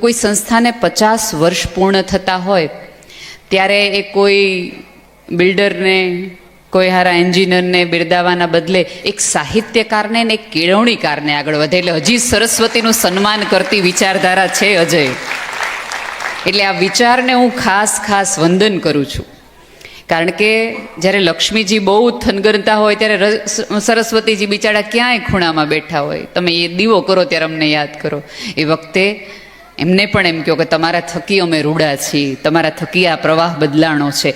કોઈ સંસ્થાને 50 વર્ષ પૂર્ણ થતા હોય ત્યારે એ કોઈ બિલ્ડરને, કોઈ હારા એન્જિનિયરને બિરદાવવાના બદલે એક સાહિત્યકારને ને એક કેળવણીકારને આગળ વધે. એટલે હજી સરસ્વતીનું સન્માન કરતી વિચારધારા છે અજય. એટલે આ વિચારને હું ખાસ વંદન કરું છું. કારણ કે જ્યારે લક્ષ્મીજી બહુ થનગરતા હોય ત્યારે સરસ્વતીજી બિચારા ક્યાંય ખૂણામાં બેઠા હોય. તમે એ દીવો કરો ત્યારે અમને યાદ કરો. એ વખતે એમને પણ એમ કહો કે તમારા થકી અમે રૂડા છીએ, તમારા થકી આ પ્રવાહ બદલાણો છે.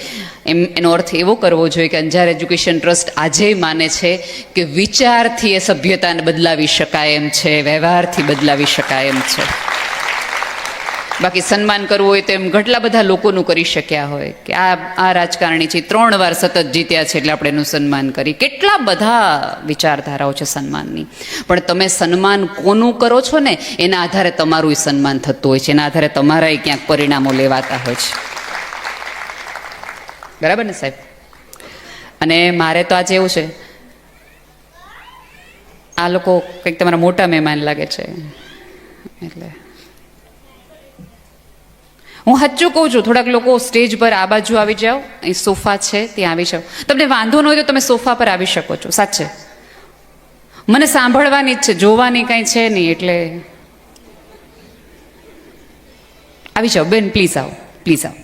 એનો અર્થ એવો કરવો જોઈએ કે અંજાર એજ્યુકેશન ટ્રસ્ટ આજે માને છે કે વિચારથી એ સભ્યતાને બદલાવી શકાય એમ છે, વ્યવહારથી બદલાવી શકાય એમ છે. બાકી સન્માન કરવું હોય તો એમ કેટલા બધા લોકોનું કરી શક્યા હોય કે આ રાજકારણી છે, 3 વાર સતત જીત્યા છે એટલે આપણે એનું સન્માન કરી. કેટલા બધા વિચારધારાઓ છે સન્માનની. પણ તમે સન્માન કોનું કરો છો ને એના આધારે તમારું સન્માન થતું હોય છે, એના આધારે તમારા ક્યાંક પરિણામો લેવાતા હોય છે. બરાબર ને સાહેબ? અને મારે તો આજે એવું છે, આ લોકો કંઈક તમારા મોટા મહેમાન લાગે છે એટલે હું સાચું કહું છું. થોડાક લોકો સ્ટેજ પર આ બાજુ આવી જાઓ, અહીં સોફા છે ત્યાં આવી જાઓ. તમને વાંધો ન હોય તો તમે સોફા પર આવી શકો છો. સાચે મને સાંભળવાની જ છે, જોવાની કાંઈ છે નહીં. એટલે આવી જાઓ બેન, પ્લીઝ આવો, પ્લીઝ આવો.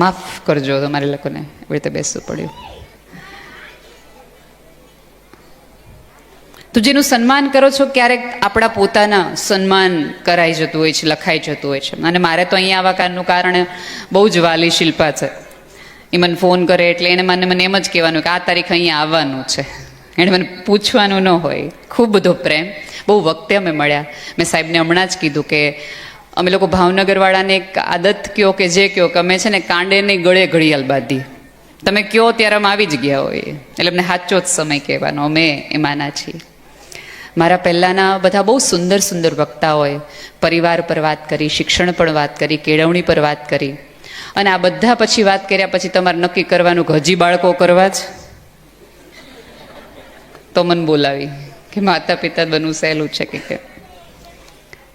માફ કરજો તમારે લોકોને એવી રીતે બેસવું પડ્યું. તો જેનું સન્માન કરો છો ક્યારેક આપણા પોતાના સન્માન કરાઈ જતું હોય છે, લખાઈ જતું હોય છે. અને મારે તો અહીંયા આવા કારનું કારણ બહુ જ વાલી શિલ્પા છે. એ મને ફોન કરે એટલે એને મને એમ જ કહેવાનું કે આ તારીખ અહીંયા આવવાનું છે. એણે મને પૂછવાનું ન હોય. ખૂબ બધો પ્રેમ. બહુ વખતે અમે મળ્યા. મેં સાહેબને હમણાં જ કીધું કે અમે લોકો ભાવનગરવાળાને એક આદત કહો કે જે કહો કે અમે છે ને કાંડે નહીં ગળે ઘડિયાળ બાંધી. તમે કહો ત્યારે અમે આવી જ ગયા હોઈએ. એટલે અમને સાચો જ સમય કહેવાનો, અમે એમાંના છીએ. મારા પહેલાંના બધા બહુ સુંદર વક્તાઓએ પરિવાર પર વાત કરી, શિક્ષણ પર વાત કરી, કેળવણી પર વાત કરી. અને આ બધા પછી વાત કર્યા પછી તમારે નક્કી કરવાનું કે હજી બાળકો કરવા જ. તો મને બોલાવી કે માતા પિતા બનવું સહેલું છે કે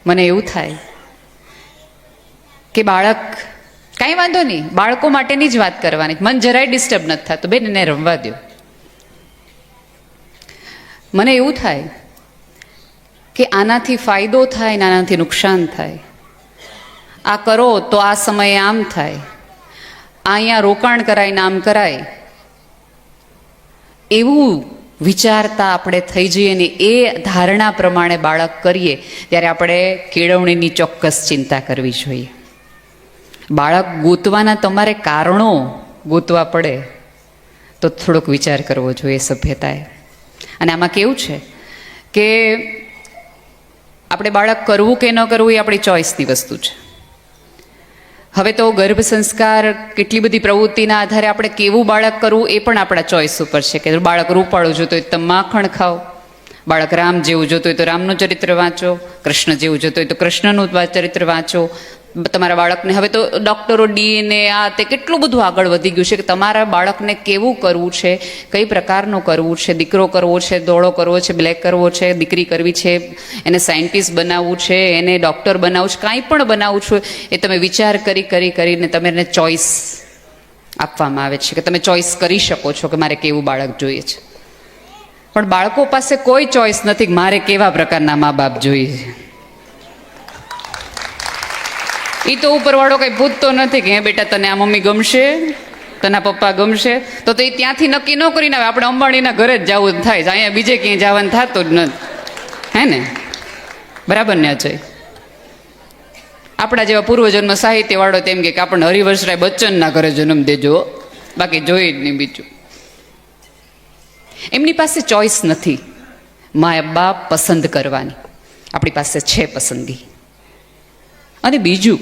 મને એવું થાય કે બાળક કાંઈ વાંધો નહીં, બાળકો માટેની જ વાત કરવાની. મન જરાય ડિસ્ટર્બ નથી થતું. બેન એને રમવા દો. મને એવું થાય કે આનાથી ફાયદો થાય ને આનાથી નુકસાન થાય. આ કરો તો આ સમયે આમ થાય, અહીંયા રોકાણ કરાય ને આમ કરાય, એવું વિચારતા આપણે થઈ જઈએ ને એ ધારણા પ્રમાણે બાળક કરીએ ત્યારે આપણે કેળવણીની ચોક્કસ ચિંતા કરવી જોઈએ. બાળક ગોતવાના તમારે કારણો ગોતવા પડે તો થોડોક વિચાર કરવો જોઈએ સભ્યતાએ. અને આમાં કેવું છે કે આપણે બાળક કરવું કે ન કરવું એ આપણી ચોઈસની વસ્તુ છે. હવે તો ગર્ભ સંસ્કાર, કેટલી બધી પ્રવૃત્તિના આધારે આપણે કેવું બાળક કરવું એ પણ આપણા ચોઈસ ઉપર છે. કે બાળક રૂપાળું જોતું હોય તો માખણ ખાઓ, બાળક રામ જેવું જોતું હોય તો રામનું ચરિત્ર વાંચો, કૃષ્ણ જેવું જોતું હોય તો કૃષ્ણનું ચરિત્ર વાંચો. તમારા બાળકને હવે તો ડૉક્ટરો DNA આ તે કેટલું બધું આગળ વધી ગયું છે કે તમારા બાળકને કેવું કરવું છે, કઈ પ્રકારનું કરવું છે, દીકરો કરવો છે, ધોળો કરવો છે, બ્લેક કરવો છે, દીકરી કરવી છે, એને સાયન્ટિસ્ટ બનાવવું છે, એને ડૉક્ટર બનાવવું છે, કાંઈ પણ બનાવવું છે એ તમે વિચાર કરીને તમે એને ચોઈસ આપવામાં આવે છે કે તમે ચોઈસ કરી શકો છો કે મારે કેવું બાળક જોઈએ છે. પણ બાળકો પાસે કોઈ ચોઈસ નથી કે મારે કેવા પ્રકારના મા બાપ જોઈએ છે. એ તો ઉપરવાળો કંઈ પૂછતો નથી કે હે બેટા તને આ મમ્મી ગમશે, તને પપ્પા ગમશે. તો એ ત્યાંથી નક્કી ન કરીને આવે આપણે અંબાણીના ઘરે જ જવું થાય છે, અહીંયા બીજે ક્યાંય જવાનું થતું જ નથી. હે ને? બરાબર ને અજય? આપણા જેવા પૂર્વજન્મ સાહિત્યવાળો તેમ કે આપણને હરિવંશરાય બચ્ચનના ઘરે જન્મ દેજો, બાકી જોઈ જ નહીં બીજું. એમની પાસે ચોઈસ નથી મા બાપ પસંદ કરવાની. આપણી પાસે છે પસંદગી. અને બીજું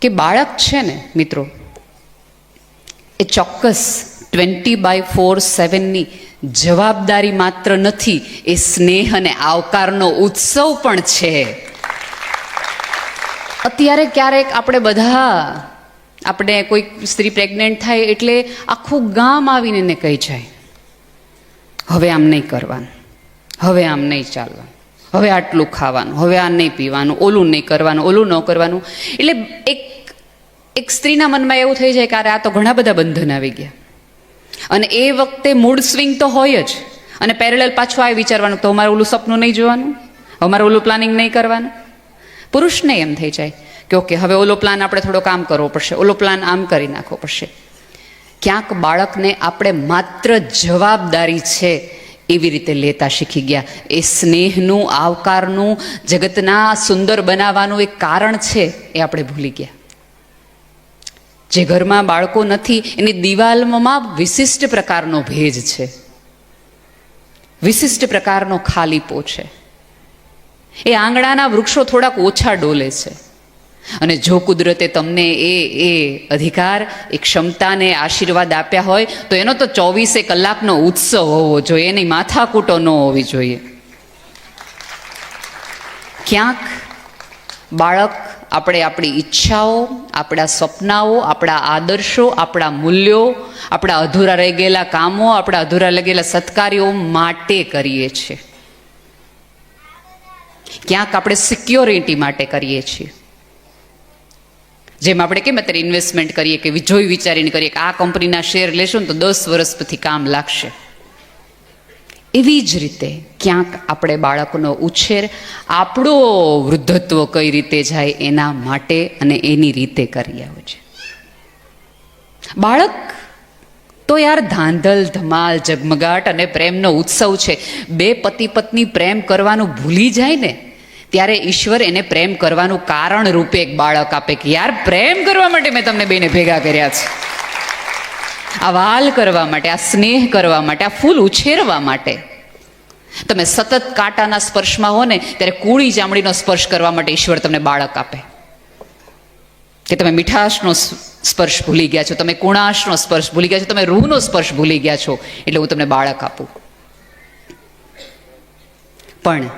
કે બાળક છે ને મિત્રો, એ ચોક્કસ 24/7ની જવાબદારી માત્ર નથી, એ સ્નેહ અને આવકારનો ઉત્સવ પણ છે. અત્યારે ક્યારેક આપણે કોઈ સ્ત્રી પ્રેગ્નેન્ટ થાય એટલે આખું ગામ આવીને એને કહી જાય હવે આમ નહીં કરવાનું, હવે આમ નહીં ચાલવાનું, હવે આટલું ખાવાનું, હવે આ નહીં પીવાનું, ઓલું નહીં કરવાનું, ઓલું ન કરવાનું. એટલે એક સ્ત્રીના મનમાં એવું થઈ જાય કે અરે આ તો ઘણા બધા બંધન આવી ગયા. અને એ વખતે મૂડ સ્વિંગ તો હોય જ. અને પેરેલલ પાછું આ વિચારવાનું તો અમારે ઓલું સપનું નહીં જોવાનું, અમારે ઓલું પ્લાનિંગ નહીં કરવાનું. પુરુષને એમ થઈ જાય કે ઓકે હવે ઓલો પ્લાન આપણે થોડો કામ કરવો પડશે, ઓલો પ્લાન આમ કરી નાખવો પડશે. ક્યાંક બાળકને આપણે માત્ર જવાબદારી છે એવી રીતે લેતા શીખી ગયા. એ સ્નેહનું, આવકારનું, જગતના સુંદર બનાવવાનું એક કારણ છે એ આપણે ભૂલી ગયા. જે ઘરમાં બાળકો નથી એની દિવાલમાં વિશિષ્ટ પ્રકારનો ભેજ છે, વિશિષ્ટ પ્રકારનો ખાલીપો છે. એ આંગણાના વૃક્ષો થોડાક ઓછા ડોલે છે. અને જો કુદરતે તમને એ અધિકાર, એ ક્ષમતાને આશીર્વાદ આપ્યા હોય તો એનો તો 24 કલાકનો ઉત્સવ હોવો જોઈએ, એની માથાકૂટો ન હોવી જોઈએ. ક્યાંક બાળક આપણે આપણી ઈચ્છાઓ, આપણા સપનાઓ, આપણા આદર્શો, આપણા મૂલ્યો, આપણા અધૂરા રહી ગયેલા કામો, આપણા અધૂરા રહી ગયેલા સત્કાર્યો માટે કરીએ છીએ. ક્યાંક આપણે સિક્યોરિટી માટે કરીએ છીએ. જેમ આપણે કેમ અત્યારે ઇન્વેસ્ટમેન્ટ કરીએ કે જોઈ વિચારીને કરીએ કે આ કંપનીના શેર લેશું ને તો 10 વર્ષ પછી કામ લાગશે. એવી જ રીતે ક્યાંક આપણે બાળકનો ઉછેર, આપણો વૃદ્ધત્વ કઈ રીતે જાય એના માટે અને એની રીતે કરી આવે છે. બાળક તો યાર ધાંધલ, ધમાલ, ઝગમગાટ અને પ્રેમનો ઉત્સવ છે. બે પતિ પત્ની પ્રેમ કરવાનું ભૂલી જાય ને ત્યારે ઈશ્વર એને પ્રેમ કરવાનું કારણ રૂપે એક બાળક આપે કે યાર પ્રેમ કરવા માટે મેં તમને બેને ભેગા કર્યા છે. આ વાલ કરવા માટે, આ સ્નેહ કરવા માટે, આ ફૂલ ઉછેરવા માટે. તમે સતત કાંટાના સ્પર્શમાં હો ને ત્યારે કૂળી ચામડીનો સ્પર્શ કરવા માટે ઈશ્વર તમને બાળક આપે. કે તમે મીઠાશનો સ્પર્શ ભૂલી ગયા છો, તમે કુણાશનો સ્પર્શ ભૂલી ગયા છો, તમે રૂહનો સ્પર્શ ભૂલી ગયા છો, એટલે હું તમને બાળક આપું. પણ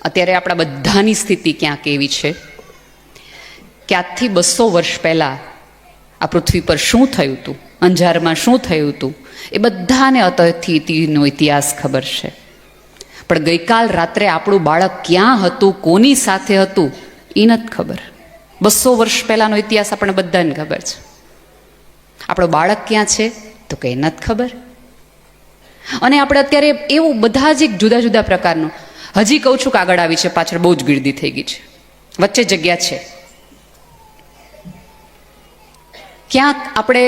અત્યારે આપણા બધાની સ્થિતિ ક્યાંક એવી છે કે આજથી 200 વર્ષ પહેલાં આ પૃથ્વી પર શું થયું હતું, અંજારમાં શું થયું હતું, એ બધાને અતિથિનો ઇતિહાસ ખબર છે. પણ ગઈકાલ રાત્રે આપણું બાળક ક્યાં હતું, કોની સાથે હતું, એ નથી ખબર. 200 વર્ષ પહેલાંનો ઇતિહાસ આપણને બધાને ખબર છે. આપણો બાળક ક્યાં છે તો કે નથી ખબર. અને આપણે અત્યારે એવું બધા જ એક જુદા જુદા પ્રકારનું, હજી કહું છું કે આગળ આવી છે, પાછળ બહુ જ ગીર્દી થઈ ગઈ છે, વચ્ચે જગ્યા છે. ક્યાંક આપણે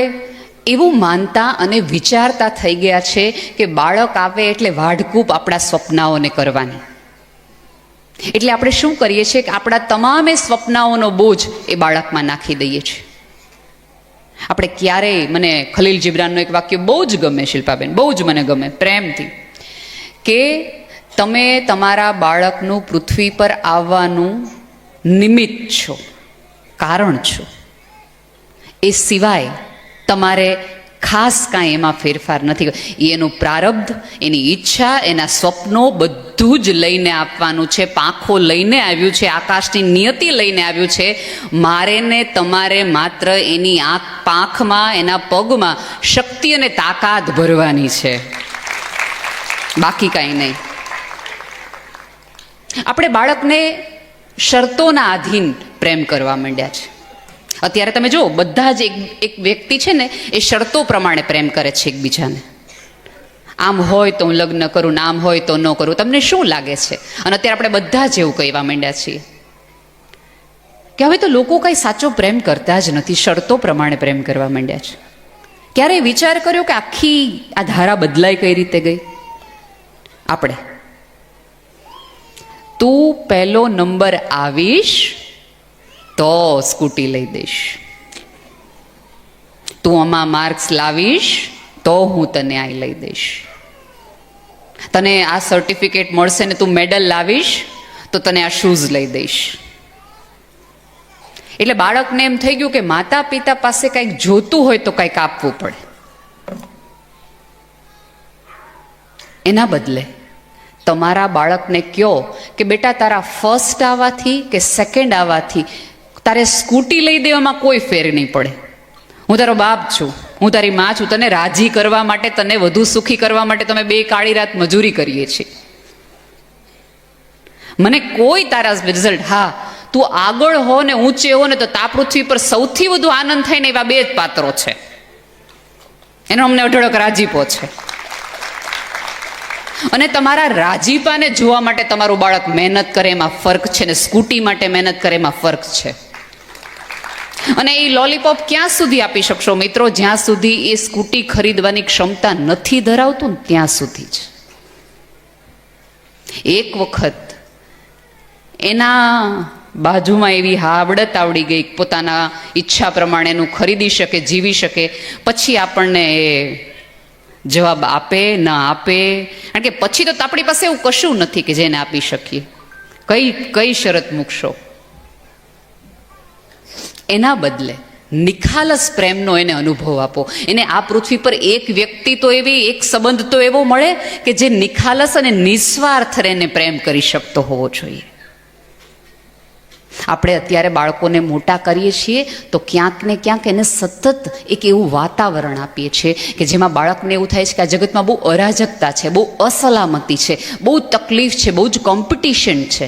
એવું માનતા અને વિચારતા થઈ ગયા છે કે બાળક આવે એટલે વાઢકૂપ આપણા સ્વપ્નાઓને કરવાની. એટલે આપણે શું કરીએ છીએ કે આપણા તમામે સ્વપ્નાઓનો બોજ એ બાળકમાં નાખી દઈએ છીએ. આપણે ક્યારેય, મને ખલીલ જીબ્રાનનું એક વાક્ય બહુ જ ગમે શિલ્પાબેન, બહુ જ મને ગમે પ્રેમથી, કે તમે તમારા બાળકનું પૃથ્વી પર આવવાનું નિમિત્ત છો, કારણ છો. એ સિવાય તમારે ખાસ કાંઈ એમાં ફેરફાર નથી. એનું પ્રારબ્ધ, એની ઈચ્છા, એના સ્વપ્નો બધું જ લઈને આપવાનું છે. પાંખો લઈને આવ્યું છે, આકાશની નિયતિ લઈને આવ્યું છે. મારે ને તમારે માત્ર એની પાંખમાં, એના પગમાં શક્તિ અને તાકાત ભરવાની છે, બાકી કાંઈ નહીં. આપણે બાળકને શરતોના આધીન પ્રેમ કરવા માંડ્યા છે. અત્યારે તમે જુઓ, બધા જ એક વ્યક્તિ છે ને એ શરતો પ્રમાણે પ્રેમ કરે છે એકબીજાને. આમ હોય તો હું લગ્ન કરું, ને આમ હોય તો ન કરું. તમને શું લાગે છે? અને અત્યારે આપણે બધા જ એવું કહેવા માંડ્યા છીએ કે હવે તો લોકો કંઈ સાચો પ્રેમ કરતા જ નથી, શરતો પ્રમાણે પ્રેમ કરવા માંડ્યા છે. ક્યારેય વિચાર કર્યો કે આખી આ ધારા બદલાઈ કઈ રીતે ગઈ? આપણે, તું પહેલો નંબર આવીશ તો સ્કૂટી લઈ દઈશ, તું આમાં માર્ક્સ લાવીશ તો હું તને આ લઈ દઈશ, તને આ સર્ટિફિકેટ મળશે ને તું મેડલ લાવીશ તો તને આ શૂઝ લઈ દઈશ. એટલે બાળકને એમ થઈ ગયું કે માતા પિતા પાસે કંઈક જોતું હોય તો કંઈક આપવું પડે. એના બદલે તમારા બાળકને કહો કે બેટા તારા ફર્સ્ટ આવવાથી કે સેકન્ડ આવવાથી તારે સ્કૂટી લઈ દેવામાં કોઈ ફેર નહીં પડે. હું તારો બાપ છું, હું તારી માં છું, તને રાજી કરવા માટે, તને વધુ સુખી કરવા માટે તમે બે કાળી રાત મજૂરી કરીએ છીએ. મને કોઈ તારા રિઝલ્ટ, હા તું આગળ હો ને ઊંચે હો ને તો આ પૃથ્વી પર સૌથી વધુ આનંદ થાય ને એવા બે જ પાત્રો છે. એનો અમને અઢળક રાજીપો છે. અને તમારા રાજીપાને જોવા માટે તમારું બાળક મહેનત કરે એમાં ફર્ક છે, ને સ્કૂટી માટે મહેનત કરે એમાં ફર્ક છે. અને એ લોલીપોપ ક્યાં સુધી આપી શકશો મિત્રો? જ્યાં સુધી એ સ્કૂટી ખરીદવાની ક્ષમતા નથી ધરાવતું ને ત્યાં સુધી જ. એક વખત એના બાજુમાં એવી હાવડત આવડી ગઈ, પોતાના ઈચ્છા પ્રમાણેનું ખરીદી શકે, જીવી શકે, પછી આપણને એ જવાબ આપે ન આપે, કારણ કે પછી તો આપણી પાસે એવું કશું નથી કે જેને આપી શકીએ. કઈ શરત મૂકશો? એના બદલે નિખાલસ પ્રેમનો એને અનુભવ આપો. એને આ પૃથ્વી પર એક વ્યક્તિ તો એવી, એક સંબંધ તો એવો મળે કે જે નિખાલસ અને નિસ્વાર્થ એને પ્રેમ કરી શકતો હોવો જોઈએ. આપણે અત્યારે બાળકોને મોટા કરીએ છીએ તો ક્યાંક ને ક્યાંક એને સતત એક એવું વાતાવરણ આપીએ છીએ કે જેમાં બાળકને એવું થાય છે કે આ જગતમાં બહુ અરાજકતા છે, બહુ અસલામતી છે, બહુ તકલીફ છે, બહુ જ કોમ્પિટિશન છે.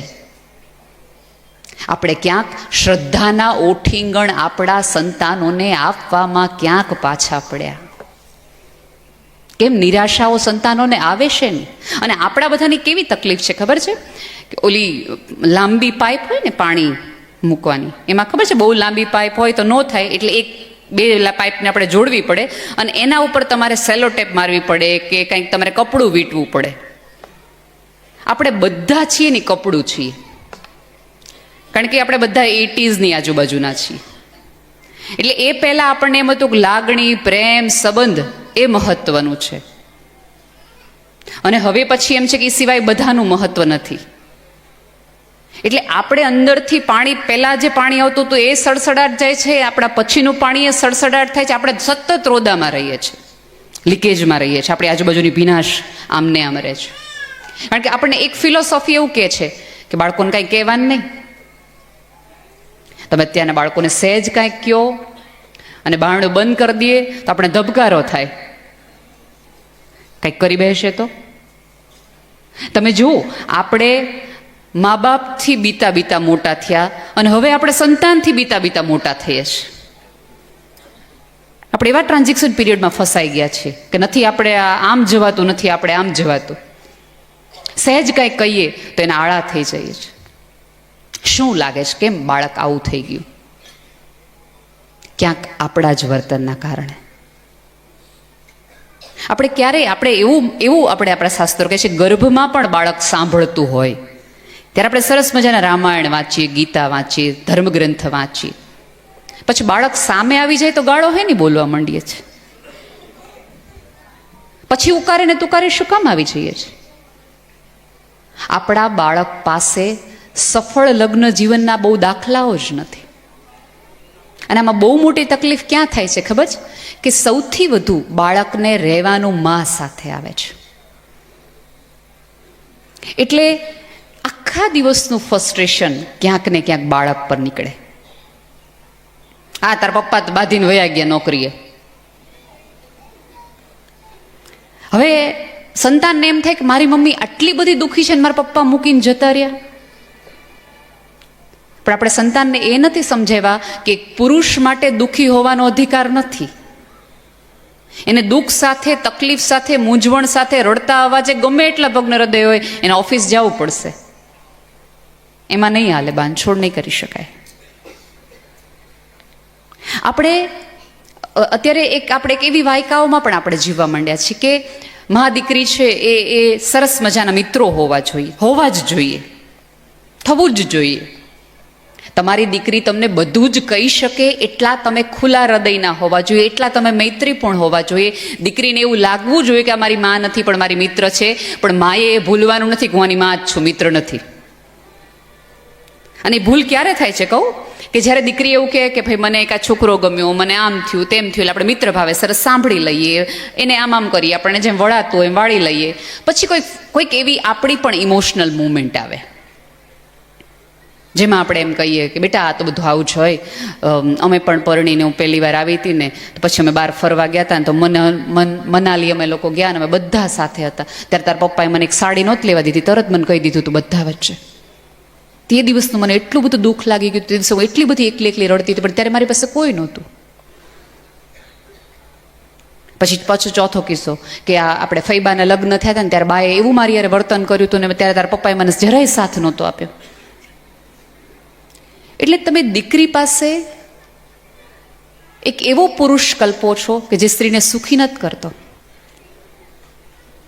આપણે ક્યાંક શ્રદ્ધાના ઓઠીંગણ આપણા સંતાનોને આપવામાં ક્યાંક પાછા પડ્યા. કેમ નિરાશાઓ સંતાનોને આવે છે ને? અને આપણા બધાની કેવી તકલીફ છે ખબર છે? કે ઓલી લાંબી પાઇપ હોય ને પાણી મૂકવાની, એમાં ખબર છે બહુ લાંબી પાઇપ હોય તો ન થાય, એટલે બે પાઇપને આપણે જોડવી પડે અને એના ઉપર તમારે સેલો ટેપ મારવી પડે કે કંઈક તમારે કપડું વીંટવું પડે. આપણે બધા છીએ ને કપડું છીએ, કારણ કે આપણે બધા 80s આજુબાજુના છીએ. એટલે એ પહેલાં આપણને એમ હતું કે લાગણી, પ્રેમ, સંબંધ એ મહત્વનું છે. અને હવે પછી એમ છે કે એ સિવાય બધાનું મહત્વ નથી. એટલે આપણે અંદરથી પાણી, પહેલાં જે પાણી આવતું હતું એ સડસડાટ જાય છે, આપણા પછીનું પાણી એ સડસડાટ થાય છે. આપણે સતત રોદામાં રહીએ છીએ, લીકેજમાં રહીએ છીએ, આપણી આજુબાજુની ભીનાશ આમને આમ રહે છે. કારણ કે આપણને એક ફિલોસોફી એવું કહે છે કે બાળકોને કાંઈ કહેવાનું નહીં. તમે અત્યારના બાળકોને સહેજ કાંઈક કહો અને બારણું બંધ કરી દઈએ તો આપણે ધબકારો થાય, કંઈક કરી બેસે તો. તમે જુઓ, આપણે મા બાપથી બીતા બીતા મોટા થયા અને હવે આપણે સંતાનથી બીતા બીતા મોટા થઈએ છીએ. આપણે એવા ટ્રાન્ઝેક્શન પીરિયડમાં ફસાઈ ગયા છીએ કે નથી આપણે આમ જવાતું, નથી આપણે આમ જવાતું. સહેજ કાંઈક કહીએ તો એના આળા થઈ જઈએ છીએ. શું લાગે છે કેમ બાળક આવું થઈ ગયું? ક્યાંક આપણા જ વર્તનના કારણે. આપણે ક્યારેય એવું આપણે આપણા શાસ્ત્રો કહે છે ગર્ભમાં પણ બાળક સાંભળતું હોય ત્યારે આપણે સરસ મજાના રામાયણ વાંચીએ, ગીતા વાંચીએ, ધર્મગ્રંથ વાંચીએ. પછી બાળક સામે આવી જાય તો ગાળો હે નહીં બોલવા માંડીએ છીએ. પછી ઉકારે ને તુકારે શું કામ આવી જઈએ છીએ? આપણા બાળક પાસે સફળ લગ્ન જીવનના બહુ દાખલાઓ જ નથી. અને આમાં બહુ મોટી તકલીફ ક્યાં થાય છે ખબર છે? કે સૌથી વધુ બાળકને રહેવાનું મા સાથે આવે છે. એટલે આખા દિવસનું ફ્રસ્ટ્રેશન ક્યાંક ને ક્યાંક બાળક પર નીકળે. તાર પપ્પા તો બાંધીને વયા ગયા નોકરીએ. હવે સંતાનને એમ થાય કે મારી મમ્મી આટલી બધી દુઃખી છે ને મારા પપ્પા મૂકીને જતા રહ્યા. પણ આપણે સંતાનને એ નથી સમજાવ્યા કે પુરુષ માટે દુઃખી હોવાનો અધિકાર નથી. એને દુઃખ સાથે, તકલીફ સાથે, મૂંઝવણ સાથે, રડતા અવાજે ગમે એટલા ભગ્ન હૃદય હોય એને ઓફિસ જવું પડશે. એમાં નહીં હાલે, બાંધછોડ નહીં કરી શકાય. આપણે અત્યારે આપણે એક એવી વાયકાઓમાં પણ આપણે જીવવા માંડ્યા છીએ કે મા દીકરી છે એ સરસ મજાના મિત્રો હોવા જ જોઈએ, થવું જ જોઈએ. તમારી દીકરી તમને બધું જ કહી શકે એટલા તમે ખુલ્લા હૃદયના હોવા જોઈએ, એટલા તમે મૈત્રીપૂર્ણ હોવા જોઈએ. દીકરીને એવું લાગવું જોઈએ કે આ મારી મા નથી પણ મારી મિત્ર છે. પણ માએ એ ભૂલવાનું નથી કે હું આની મા જ છું, મિત્ર નથી. અને ભૂલ ક્યારે થાય છે કહું? કે જ્યારે દીકરી એવું કહે કે ભાઈ મને એક આ છોકરો ગમ્યો, મને આમ થયું તેમ થયું, એટલે આપણે મિત્ર ભાવે સરસ સાંભળી લઈએ, એને આમ કરીએ, આપણને જેમ વળાતું હોય એમ વાળી લઈએ. પછી કોઈક એવી આપણી પણ ઇમોશનલ મુવમેન્ટ આવે. જેમાં આપણે એમ કહીએ કે બેટા આ તો બધું આવું જ હોય. અમે પણ પરણીને હું પહેલી વાર આવી હતી ને તો પછી અમે બહાર ફરવા ગયા હતા ને તો મનાલી અમે લોકો ગયા ને અમે બધા સાથે હતા. ત્યારે તારા પપ્પાએ મને એક સાડી નહોતી લેવા દીધી, તરત મને કહી દીધું તું બધા વચ્ચે. તે દિવસનું મને એટલું બધું દુઃખ લાગી ગયું. તે દિવસે હું એટલી બધી એકલી એકલી રડતી હતી, પણ ત્યારે મારી પાસે કોઈ નહોતું. પછી ચોથો કિસ્સો કે આ આપણે ફૈબાના લગ્ન થયા હતા ને ત્યારે બાએ એવું મારી યારે વર્તન કર્યું હતું ને ત્યારે તારા પપ્પાએ મને જરાય સાથ નહોતો આપ્યો. એટલે તમે દીકરી પાસે એક એવો પુરુષ કલ્પો છો કે જે સ્ત્રીને સુખી નથી કરતો,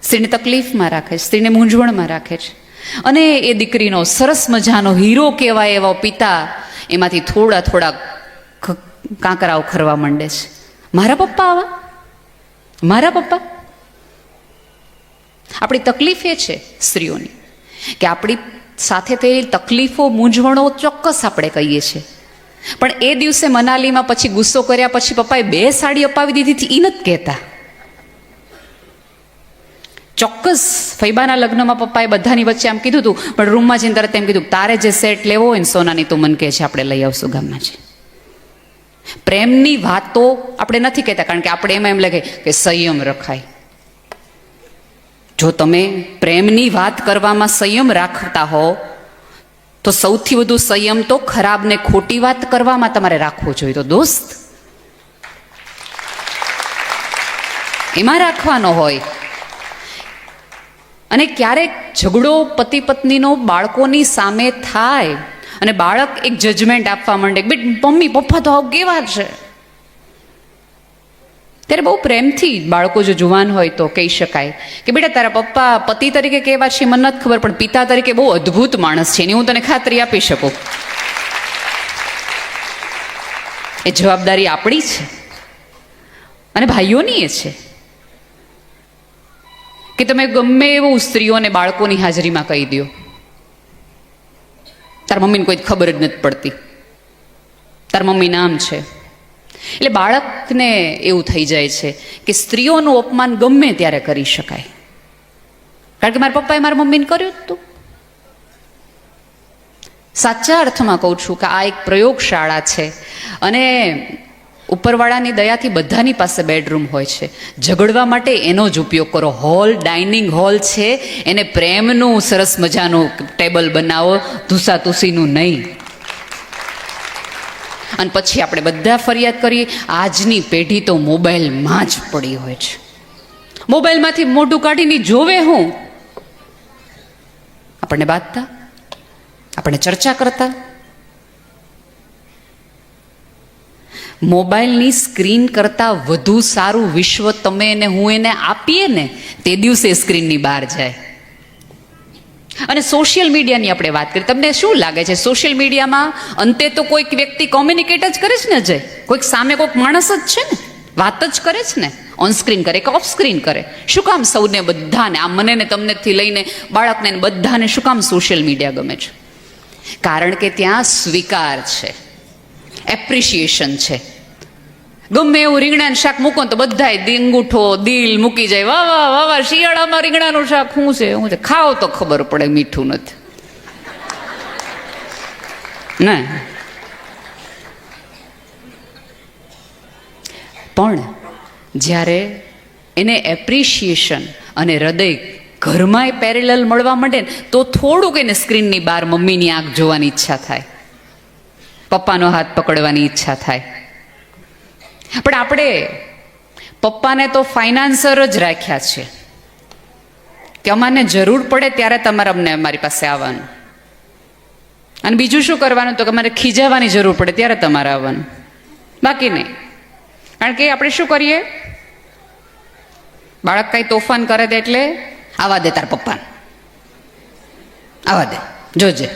સ્ત્રીને તકલીફમાં રાખે છે, સ્ત્રીને મૂંઝવણમાં રાખે છે. અને એ દીકરીનો સરસ મજાનો હીરો કહેવાય એવો પિતા એમાંથી થોડા થોડા કાંકરાઓ ખરવા માંડે છે. મારા પપ્પા આવા, મારા પપ્પા. આપણી તકલીફ એ છે સ્ત્રીઓની કે આપણી સાથે થયેલી તકલીફો, મૂંઝવણો ચોક્કસ આપણે કહીએ છીએ, પણ એ દિવસે મનાલીમાં પછી ગુસ્સો કર્યા પછી પપ્પાએ 2 સાડી અપાવી દીધી હતી એ નથી કહેતા. ચોક્કસ ફૈબાના લગ્નમાં પપ્પાએ બધાની વચ્ચે આમ કીધું હતું, પણ રૂમમાં જઈને તરત એમ કીધું તારે જે સેટ લેવો હોય ને સોનાની તો મને કહે છે, આપણે લઈ આવશું ગામમાં છે. પ્રેમની વાતો આપણે નથી કહેતા, કારણ કે આપણે એમાં એમ લાગે કે સંયમ રખાય. જો તમે પ્રેમની વાત કરવામાં સંયમ રાખતા હો તો સૌથી વધુ સંયમ તો ખરાબ ને ખોટી વાત કરવામાં તમારે રાખવો જોઈએ. તો દોસ્ત એમાં રાખવાનો હોય. અને ક્યારેક ઝઘડો પતિ પત્નીનો બાળકોની સામે થાય અને બાળક એક જજમેન્ટ આપવા માંડે, બેટ મમ્મી પપ્પા તો આવું કેવા છે, ત્યારે બહુ પ્રેમથી બાળકો જો જુવાન હોય તો કહી શકાય કે બેટા તારા પપ્પા પતિ તરીકે કેવા છે મને નથી ખબર, પણ પિતા તરીકે બહુ અદ્ભુત માણસ છે, એની હું તને ખાતરી આપી શકું. એ જવાબદારી આપણી છે અને ભાઈઓની એ છે કે તમે ગમે એવું સ્ત્રીઓને બાળકોની હાજરીમાં કહી દો, તાર મમ્મીને કોઈ ખબર જ નથી પડતી, તાર મમ્મી નામ છે. એટલે બાળકને એવું થઈ જાય છે કે સ્ત્રીઓનું અપમાન ગમે ત્યારે કરી શકાય, કારણ કે મારા પપ્પાએ મારા મમ્મીને કર્યું જ હતું. સાચા અર્થમાં કહું છું કે આ એક પ્રયોગશાળા છે અને ઉપરવાળાની દયાથી બધાની પાસે બેડરૂમ હોય છે. ઝઘડવા માટે એનો જ ઉપયોગ કરો. હોલ, ડાઇનિંગ હોલ છે, એને પ્રેમનું સરસ મજાનું ટેબલ બનાવો, ધૂસાતુસીનું નહીં. અને પછી આપણે બધા ફરિયાદ કરીએ આજની પેઢી તો મોબાઈલમાં જ પડી હોય છે, મોબાઈલમાંથી મોઢું કાઢીને જોવે હું. આપણને બાંધતા, આપણે ચર્ચા કરતા. મોબાઈલની સ્ક્રીન કરતાં વધુ સારું વિશ્વ તમે અને હું એને આપીએ ને તે દિવસે સ્ક્રીનની બહાર જાય. અને સોશિયલ મીડિયાની આપણે વાત કરીએ, તમને શું લાગે છે સોશિયલ મીડિયામાં અંતે તો કોઈક વ્યક્તિ કોમ્યુનિકેટ જ કરે છે ને, અજય કોઈક સામે કોઈક માણસ જ છે ને, વાત જ કરે છે ને, ઓન સ્ક્રીન કરે કે ઓફ સ્ક્રીન કરે. શું કામ સૌને બધાને, આ મને ને તમને થી લઈને બાળકને બધાને શું કામ સોશિયલ મીડિયા ગમે છે? કારણ કે ત્યાં સ્વીકાર છે, એપ્રિશિએશન છે. ગમે એવું રીંગણાનું શાક મૂકો તો બધા અંગૂઠો દિલ મૂકી જાય, વાહ વાહ વાહ વાહ, શિયાળામાં રીંગણાનું શાક શું છે, ખાઓ તો ખબર પડે મીઠું નથી ને. પણ જ્યારે એને એપ્રિશિએશન અને હૃદય ઘરમાં પેરેલલ મળવા માંડે ને તો થોડુંક એને સ્ક્રીનની બહાર મમ્મીની આંખ જોવાની ઈચ્છા થાય, પપ્પાનો હાથ પકડવાની ઈચ્છા થાય. પણ આપણે પપ્પાને તો ફાઇનાન્સર જ રાખ્યા છે કે અમારે જરૂર પડે ત્યારે તમારે અમને અમારી પાસે આવવાનું, અને બીજું શું કરવાનું તો કે અમારે ખીજાવાની જરૂર પડે ત્યારે તમારે આવવાનું, બાકી નહીં. કારણ કે આપણે શું કરીએ, બાળક કઈ તોફાન કરે દે એટલે આવા દે તાર પપ્પાને, આવા દે, જોજે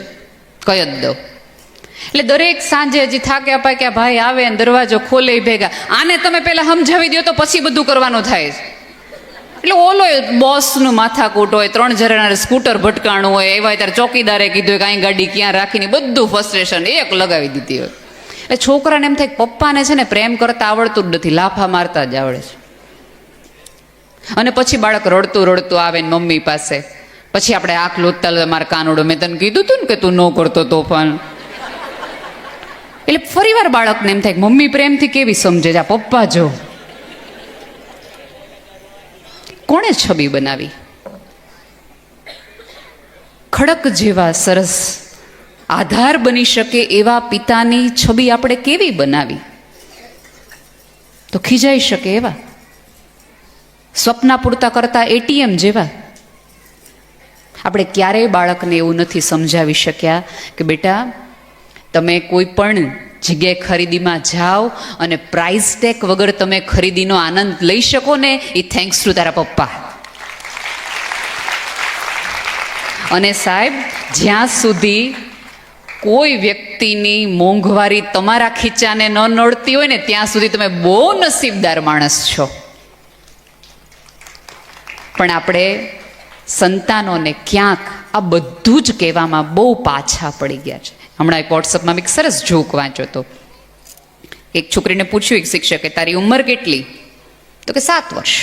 કઈ જ દો. એટલે દરેક સાંજે હજી થાકે અપાય કે ભાઈ આવે ને દરવાજો ખોલે ભેગા, આને તમે પેલા સમજાવી દો તો પછી બધું કરવાનું થાય છે. એટલે ઓલો બોસનું માથાકૂટ હોય, 3 જણાને સ્કૂટર ભટકાણું હોય, એવા ત્યારે ચોકીદારે કીધું કે અહીં ગાડી ક્યાં રાખીને બધું ફ્રસ્ટ્રેશન એક લગાવી દીધી હોય. એટલે છોકરાને એમ થાય કે પપ્પાને છે ને પ્રેમ કરતા આવડતું જ નથી, લાફા મારતા જ આવડે છે. અને પછી બાળક રડતું રડતું આવે ને મમ્મી પાસે, પછી આપણે આંખ લોતતા મારા કાનોડો મેં તને કીધું તું ને કે તું ન કરતો તોફાન, એટલે ફરી વાર બાળકને એમ થાય કે મમ્મી પ્રેમથી કેવી સમજે છે, આ પપ્પા જો. કોણે છબી બનાવી? ખડક જેવા સરસ આધાર બની શકે એવા પિતાની છબી આપણે કેવી બનાવી? તો ખીજાઈ શકે એવા, સ્વપ્ના પૂરતા કરતા એટીએમ જેવા. આપણે ક્યારેય બાળકને એવું નથી સમજાવી શક્યા કે બેટા તમે કોઈ પણ જગ્યાએ ખરીદીમાં જાઓ અને પ્રાઇસ ટેગ વગર તમે ખરીદીનો આનંદ લઈ શકો ને, એ થેન્ક્સ ટુ તારા પપ્પા. અને સાહેબ, જ્યાં સુધી કોઈ વ્યક્તિની મોંઘવારી તમારા ખીચાને ન નડતી હોય ને, ત્યાં સુધી તમે બહુ નસીબદાર માણસ છો. પણ આપણે સંતાનોને ક્યાંક આ બધું જ કહેવામાં બહુ પાછા પડી ગયા છે. હમણાં એક વોટ્સઅપમાં એક સરસ જોક વાંચ્યો હતો. એક છોકરીને પૂછ્યું એક શિક્ષકે, તારી ઉંમર કેટલી? તો કે 7 વર્ષ.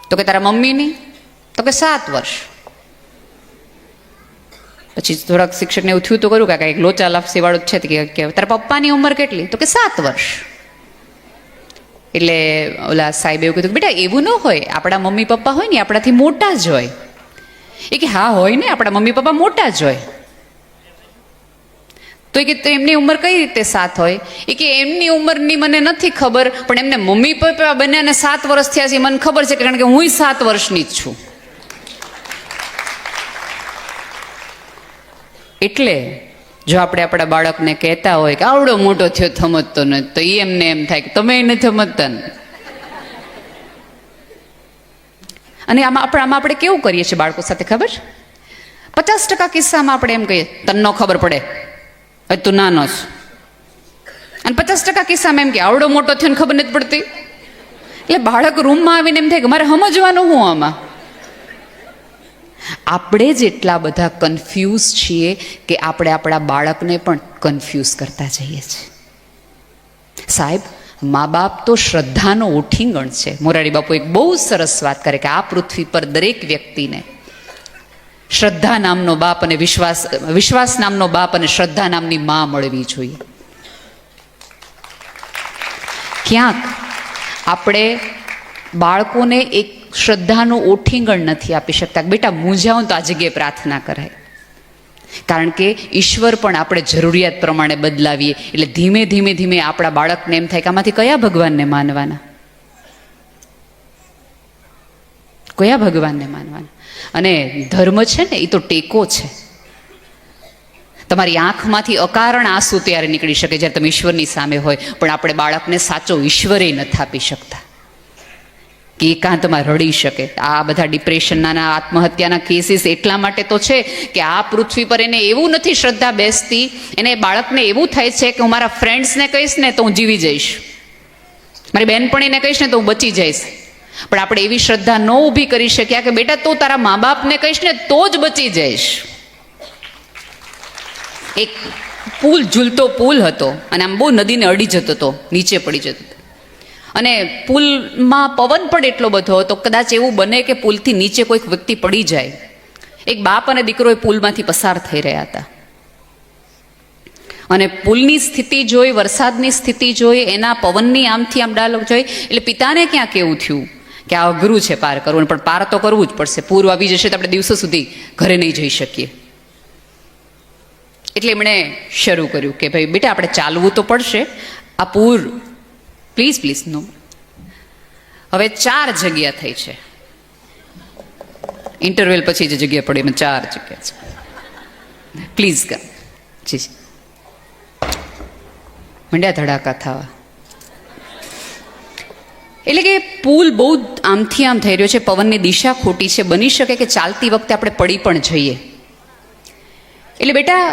તો કે તારા મમ્મીની? તો કે 7 વર્ષ. પછી થોડાક શિક્ષકને એવું થયું તો કર્યું કાકા એક લોચા લાપસી વાળો છે કે તારા પપ્પાની ઉંમર કેટલી? તો કે 7 વર્ષ. એટલે ઓલા સાહેબ એવું કીધું, બેટા એવું ન હોય, આપણા મમ્મી પપ્પા હોય ને આપણાથી મોટા જ હોય. એ કે હા હોય ને, આપણા મમ્મી પપ્પા મોટા જ હોય. તો એ કે એમની ઉંમર કઈ રીતે 7 હોય? એ કે એમની ઉંમરની મને નથી ખબર, પણ એમને મમ્મી પપ્પા બંનેને 7 વર્ષ થયા છે મને ખબર છે, કારણ કે હું 7 વર્ષની જ છું. એટલે જો આપણે આપણા બાળકને કહેતા હોય કે આવડો મોટો થયો સમજતો નથી, તો એ એમને એમ થાય કે તમે નથી સમજતા ને. અને આમાં આપણે કેવું કરીએ છીએ બાળકો સાથે ખબર? 50% કિસ્સામાં આપણે એમ કહીએ તને ન ખબર પડે, હવે તું નાનો છે. અને 50% કિસ્સામાં એમ કે આવડો મોટો થયો ને ખબર નથી પડતી. એટલે બાળક રૂમમાં આવીને એમ થાય કે મારે સમજવાનું હું આમાં. આપણે જ એટલા બધા કન્ફ્યુઝ છીએ કે આપણે આપણા બાળકને પણ કન્ફ્યુઝ કરતા જઈએ છીએ. સાહેબ, મા બાપ તો શ્રદ્ધાનો ઓઠીંગણ છે. મોરારી બાપુ એક બહુ સરસ વાત કરે કે આ પૃથ્વી પર દરેક વ્યક્તિને શ્રદ્ધા નામનો બાપ અને વિશ્વાસ નામનો બાપ અને શ્રદ્ધા નામની મા મળવી જોઈએ. ક્યાંક આપણે બાળકોને એક શ્રદ્ધાનું ઓઠીંગણ નથી આપી શકતા. બેટા મૂંઝાઓ તો આ જગ્યાએ પ્રાર્થના કરાય, કારણ કે ઈશ્વર પણ આપણે જરૂરિયાત પ્રમાણે બદલાવીએ એટલે ધીમે ધીમે ધીમે આપણા બાળકને એમ થાય કે આમાંથી કયા ભગવાનને માનવાના, કયા ભગવાનને માનવાના. અને ધર્મ છે ને એ તો ટેકો છે. તમારી આંખમાંથી અકારણ આંસુ ત્યારે નીકળી શકે જ્યારે તમે ઈશ્વરની સામે હોય, પણ આપણે બાળકને સાચો ઈશ્વરે નથી આપી શકતા કે એકાંતમાં રડી શકે. આ બધા ડિપ્રેશનના આત્મહત્યાના કેસીસ એટલા માટે તો છે કે આ પૃથ્વી પર એને એવું નથી શ્રદ્ધા બેસતી, એને બાળકને એવું થાય છે કે હું મારા ફ્રેન્ડ્સને કહીશ ને તો હું જીવી જઈશ, મારી બહેનપણીને કહીશ ને તો હું બચી જઈશ. પણ આપણે એવી શ્રદ્ધા ન ઊભી કરી શક્યા કે બેટા તું તારા મા બાપને કહીશ ને તો જ બચી જઈશ. એક પુલ, ઝૂલતો પુલ હતો અને આમ બહુ નદીને અડી જતો હતો, નીચે પડી જતો હતો. અને પુલમાં પવન પણ એટલો બધો હતો, કદાચ એવું બને કે પુલથી નીચે કોઈક વ્યક્તિ પડી જાય. એક બાપ અને દીકરો એ પુલમાંથી પસાર થઈ રહ્યા હતા અને પુલની સ્થિતિ જોઈ, વરસાદની સ્થિતિ જોઈ, એના પવનની આમથી આમ ડાયલોગ જોઈ એટલે પિતાને ક્યાં કેવું થયું કે આ અઘરું છે પાર કરવું, પણ પાર તો કરવું જ પડશે, પૂર આવી જશે તો આપણે દિવસો સુધી ઘરે નહીં જઈ શકીએ. એટલે એમણે શરૂ કર્યું કે ભાઈ બેટા આપણે ચાલવું તો પડશે, આ પૂર પ્લીઝ પ્લીઝ નો. હવે 4 જગ્યા થઈ છે, ઇન્ટરવેલ પછી જે જગ્યા પડી એમાં 4 જગ્યા છે. પ્લીઝ કર જી. મંડ્યા ધડાકા થવા. એટલે કે પુલ બહુ આમથી આમ થઈ રહ્યો છે, પવનની દિશા ખોટી છે, બની શકે કે ચાલતી વખતે આપણે પડી પણ જઈએ. એટલે બેટા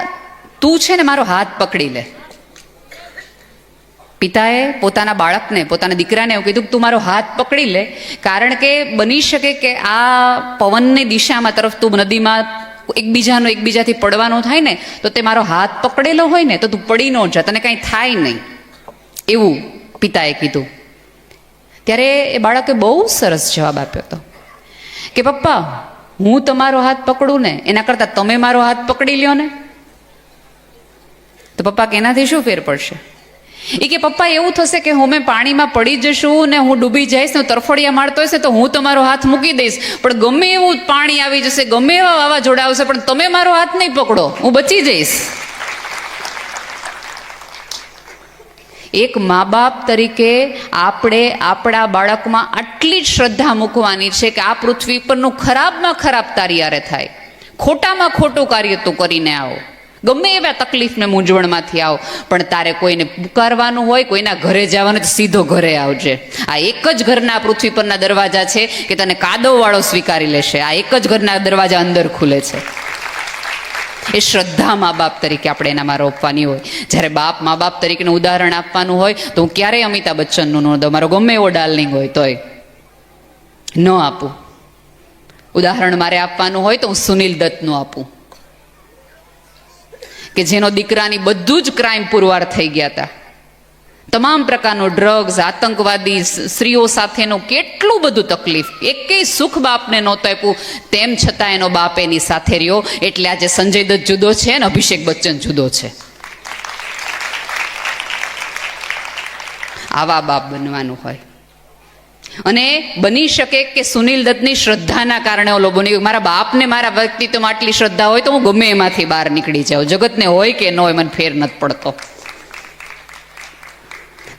તું છે ને મારો હાથ પકડી લે. પિતાએ પોતાના બાળકને, પોતાના દીકરાને એવું કીધું કે તું મારો હાથ પકડી લે, કારણ કે બની શકે કે આ પવનની દિશામાં તરફ તું નદીમાં એકબીજાથી પડવાનો થાય ને તો તે મારો હાથ પકડેલો હોય ને તો તું પડી ન જા, તને કાંઈ થાય નહીં, એવું પિતાએ કીધું. ત્યારે એ બાળકે બહુ સરસ જવાબ આપ્યો હતો કે પપ્પા હું તમારો હાથ પકડું ને એના કરતાં તમે મારો હાથ પકડી લ્યો ને. તો પપ્પા કે એનાથી શું ફેર પડશે? એ કે પપ્પા એવું થશે કે હું મેં પાણીમાં પડી જશું ને હું ડૂબી જઈશ ને તરફડિયા મારતો હશે તો હું તમારો હાથ મૂકી દઈશ, પણ ગમે એવું પાણી આવી જશે, ગમે એવા વાવાઝોડા આવશે, પણ તમે મારો હાથ નહીં પકડો, હું બચી જઈશ. એક મા બાપ તરીકે આપણે આપણા બાળકમાં આટલી જ શ્રદ્ધા મૂકવાની છે કે આ પૃથ્વી પરનું ખરાબમાં ખરાબ તારી યારે થાય, ખોટામાં ખોટું કાર્ય તું કરીને આવો, ગમે એવા તકલીફને મૂંઝવણમાંથી આવો, પણ તારે કોઈને પુકારવાનું હોય, કોઈના ઘરે જવાનું તો સીધો ઘરે આવજે. આ એક જ ઘરના પૃથ્વી પરના દરવાજા છે કે તને કાદવવાળો સ્વીકારી લેશે. આ એક જ ઘરના દરવાજા અંદર ખુલે છે. એ શ્રદ્ધા મા બાપ તરીકે આપણે એનામાં રોપવાની હોય. જ્યારે મા બાપ તરીકેનું ઉદાહરણ આપવાનું હોય તો હું ક્યારેય અમિતાભ બચ્ચનનું ન દઉં, મારો ગમે એવો ડાર્લિંગ હોય તોય ન આપું. ઉદાહરણ મારે આપવાનું હોય તો હું સુનિલ દત્તનું આપું, કે જેનો દીકરાની બધું જ ક્રાઇમ પુરવાર થઈ ગયા હતા, તમામ પ્રકારનું ડ્રગ્સ, આતંકવાદી સ્ત્રીઓ સાથેનું કેટલું બધું તકલીફ, એકેય સુખ બાપને નહોતું આપ્યું, તેમ છતાં એનો બાપ એની સાથે રહ્યો. એટલે આજે સંજય દત્ત જુદો છે ને અભિષેક બચ્ચન જુદો છે. આવા બાપ બનવાનું હોય. અને બની શકે કે સુનિલ દત્તની શ્રદ્ધાના કારણે ઓલો બની, મારા બાપને મારા વ્યક્તિત્વમાં આટલી શ્રદ્ધા હોય તો હું ગમે એમાંથી બહાર નીકળી જાઉં, જગતને હોય કે ન હોય મને ફેર નથી પડતો.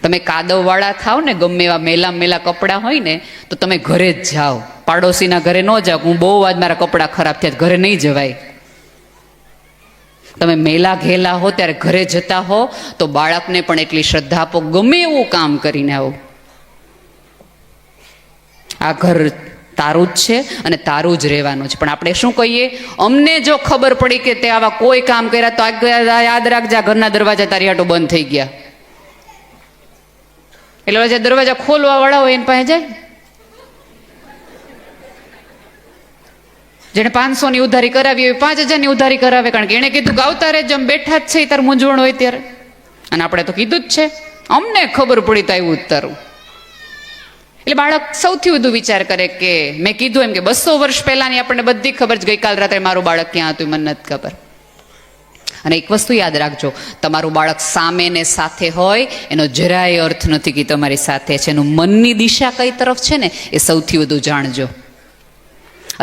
તમે કાદવવાળા થાવ ને, ગમે એવા મેલા કપડાં હોય ને તો તમે ઘરે જ જાઓ, પાડોશીના ઘરે ન જાઓ. હું બહુ આજ મારા કપડાં ખરાબ થયા, ઘરે નહીં જવાય. તમે મેલા ઘેલા હો ત્યારે ઘરે જતા હો તો બાળકને પણ એટલી શ્રદ્ધા આપો, ગમે એવું કામ કરીને આવો. આ ઘર તારું જ છે અને તારું જ રહેવાનું છે. પણ આપણે શું કહીએ, અમને જો ખબર પડી કે તે આવા કોઈ કામ કર્યા તો યાદ રાખજે આ ઘરના દરવાજા તારી હાટો બંધ થઈ ગયા. એટલે દરવાજા ખોલવા વાળા હોય એની પાસે જાય. જેને 500 ની ઉધારી કરાવી હોય 5000 ની ઉધારી કરાવે, કારણ કે એને કીધું કે આવતા રહેજો, આમ બેઠા જ છે તાર મૂંઝવણ હોય ત્યારે. અને આપણે તો કીધું જ છે, અમને ખબર પડી તો આવ્યું ઉતારું. એટલે બાળક સૌથી વધુ વિચાર કરે કે મેં કીધું એમ કે 200 વર્ષ પહેલાની આપણને બધી ખબર છે, ગઈકાલ રાત્રે મારું બાળક ક્યાં હતું મને નથી ખબર. અને એક વસ્તુ યાદ રાખજો, તમારું બાળક સામે ને સાથે હોય એનો જરાય અર્થ નથી કે તમારી સાથે છે. એનું મનની દિશા કઈ તરફ છે ને એ સૌથી વધુ જાણજો.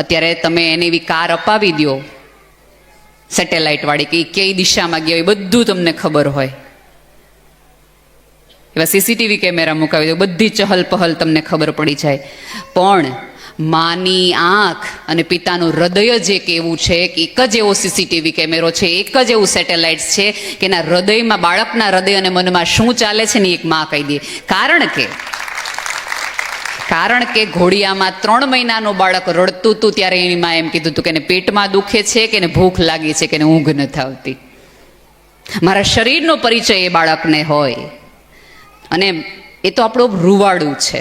અત્યારે તમે એને એવી કાર અપાવી દો સેટેલાઇટ વાળી કે કઈ દિશામાં ગયા હોય બધું તમને ખબર હોય, એવા સીસીટીવી કેમેરા મુકાવી દો, બધી ચહલ પહલ તમને ખબર પડી જાય. પણ માની આંખ અને પિતાનું હૃદય જ એક એવું છે કે એક જ એવો સીસીટીવી કેમેરો છે, એક જ એવું સેટેલાઇટ છે કે એના હૃદયમાં, બાળકના હૃદય અને મનમાં શું ચાલે છે ને એક માં કહી દે. કારણ કે ઘોડિયામાં 3 મહિનાનું બાળક રડતું હતું ત્યારે એની માં એમ કીધું હતું કે એને પેટમાં દુખે છે કે એને ભૂખ લાગી છે કે એને ઊંઘ નથી આવતી. મારા શરીરનો પરિચય એ બાળકને હોય. અને એ તો આપણું રૂવાડું છે.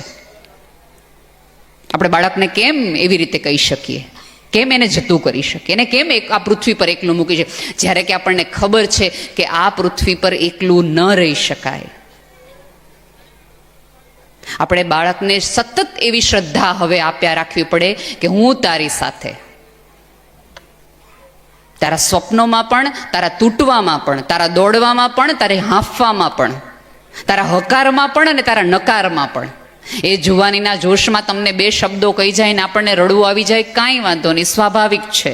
આપણે બાળકને કેમ એવી રીતે કહી શકીએ, કેમ એને જતું કરી શકીએ, એને કેમ આ પૃથ્વી પર એકલું મૂકી છે, જ્યારે કે આપણને ખબર છે કે આ પૃથ્વી પર એકલું ન રહી શકાય. આપણે બાળકને સતત એવી શ્રદ્ધા હવે આપ્યા રાખવી પડે કે હું તારી સાથે, તારા સ્વપ્નોમાં પણ, તારા તૂટવામાં પણ, તારા દોડવામાં પણ, તારે હાંફવામાં પણ, તારા હકારમાં પણ અને તારા નકારમાં પણ. એ જુવાનીના જોશમાં તમને 2 શબ્દો કહી જાય ને આપણને રડવું આવી જાય, કાંઈ વાંધો નહીં, સ્વાભાવિક છે.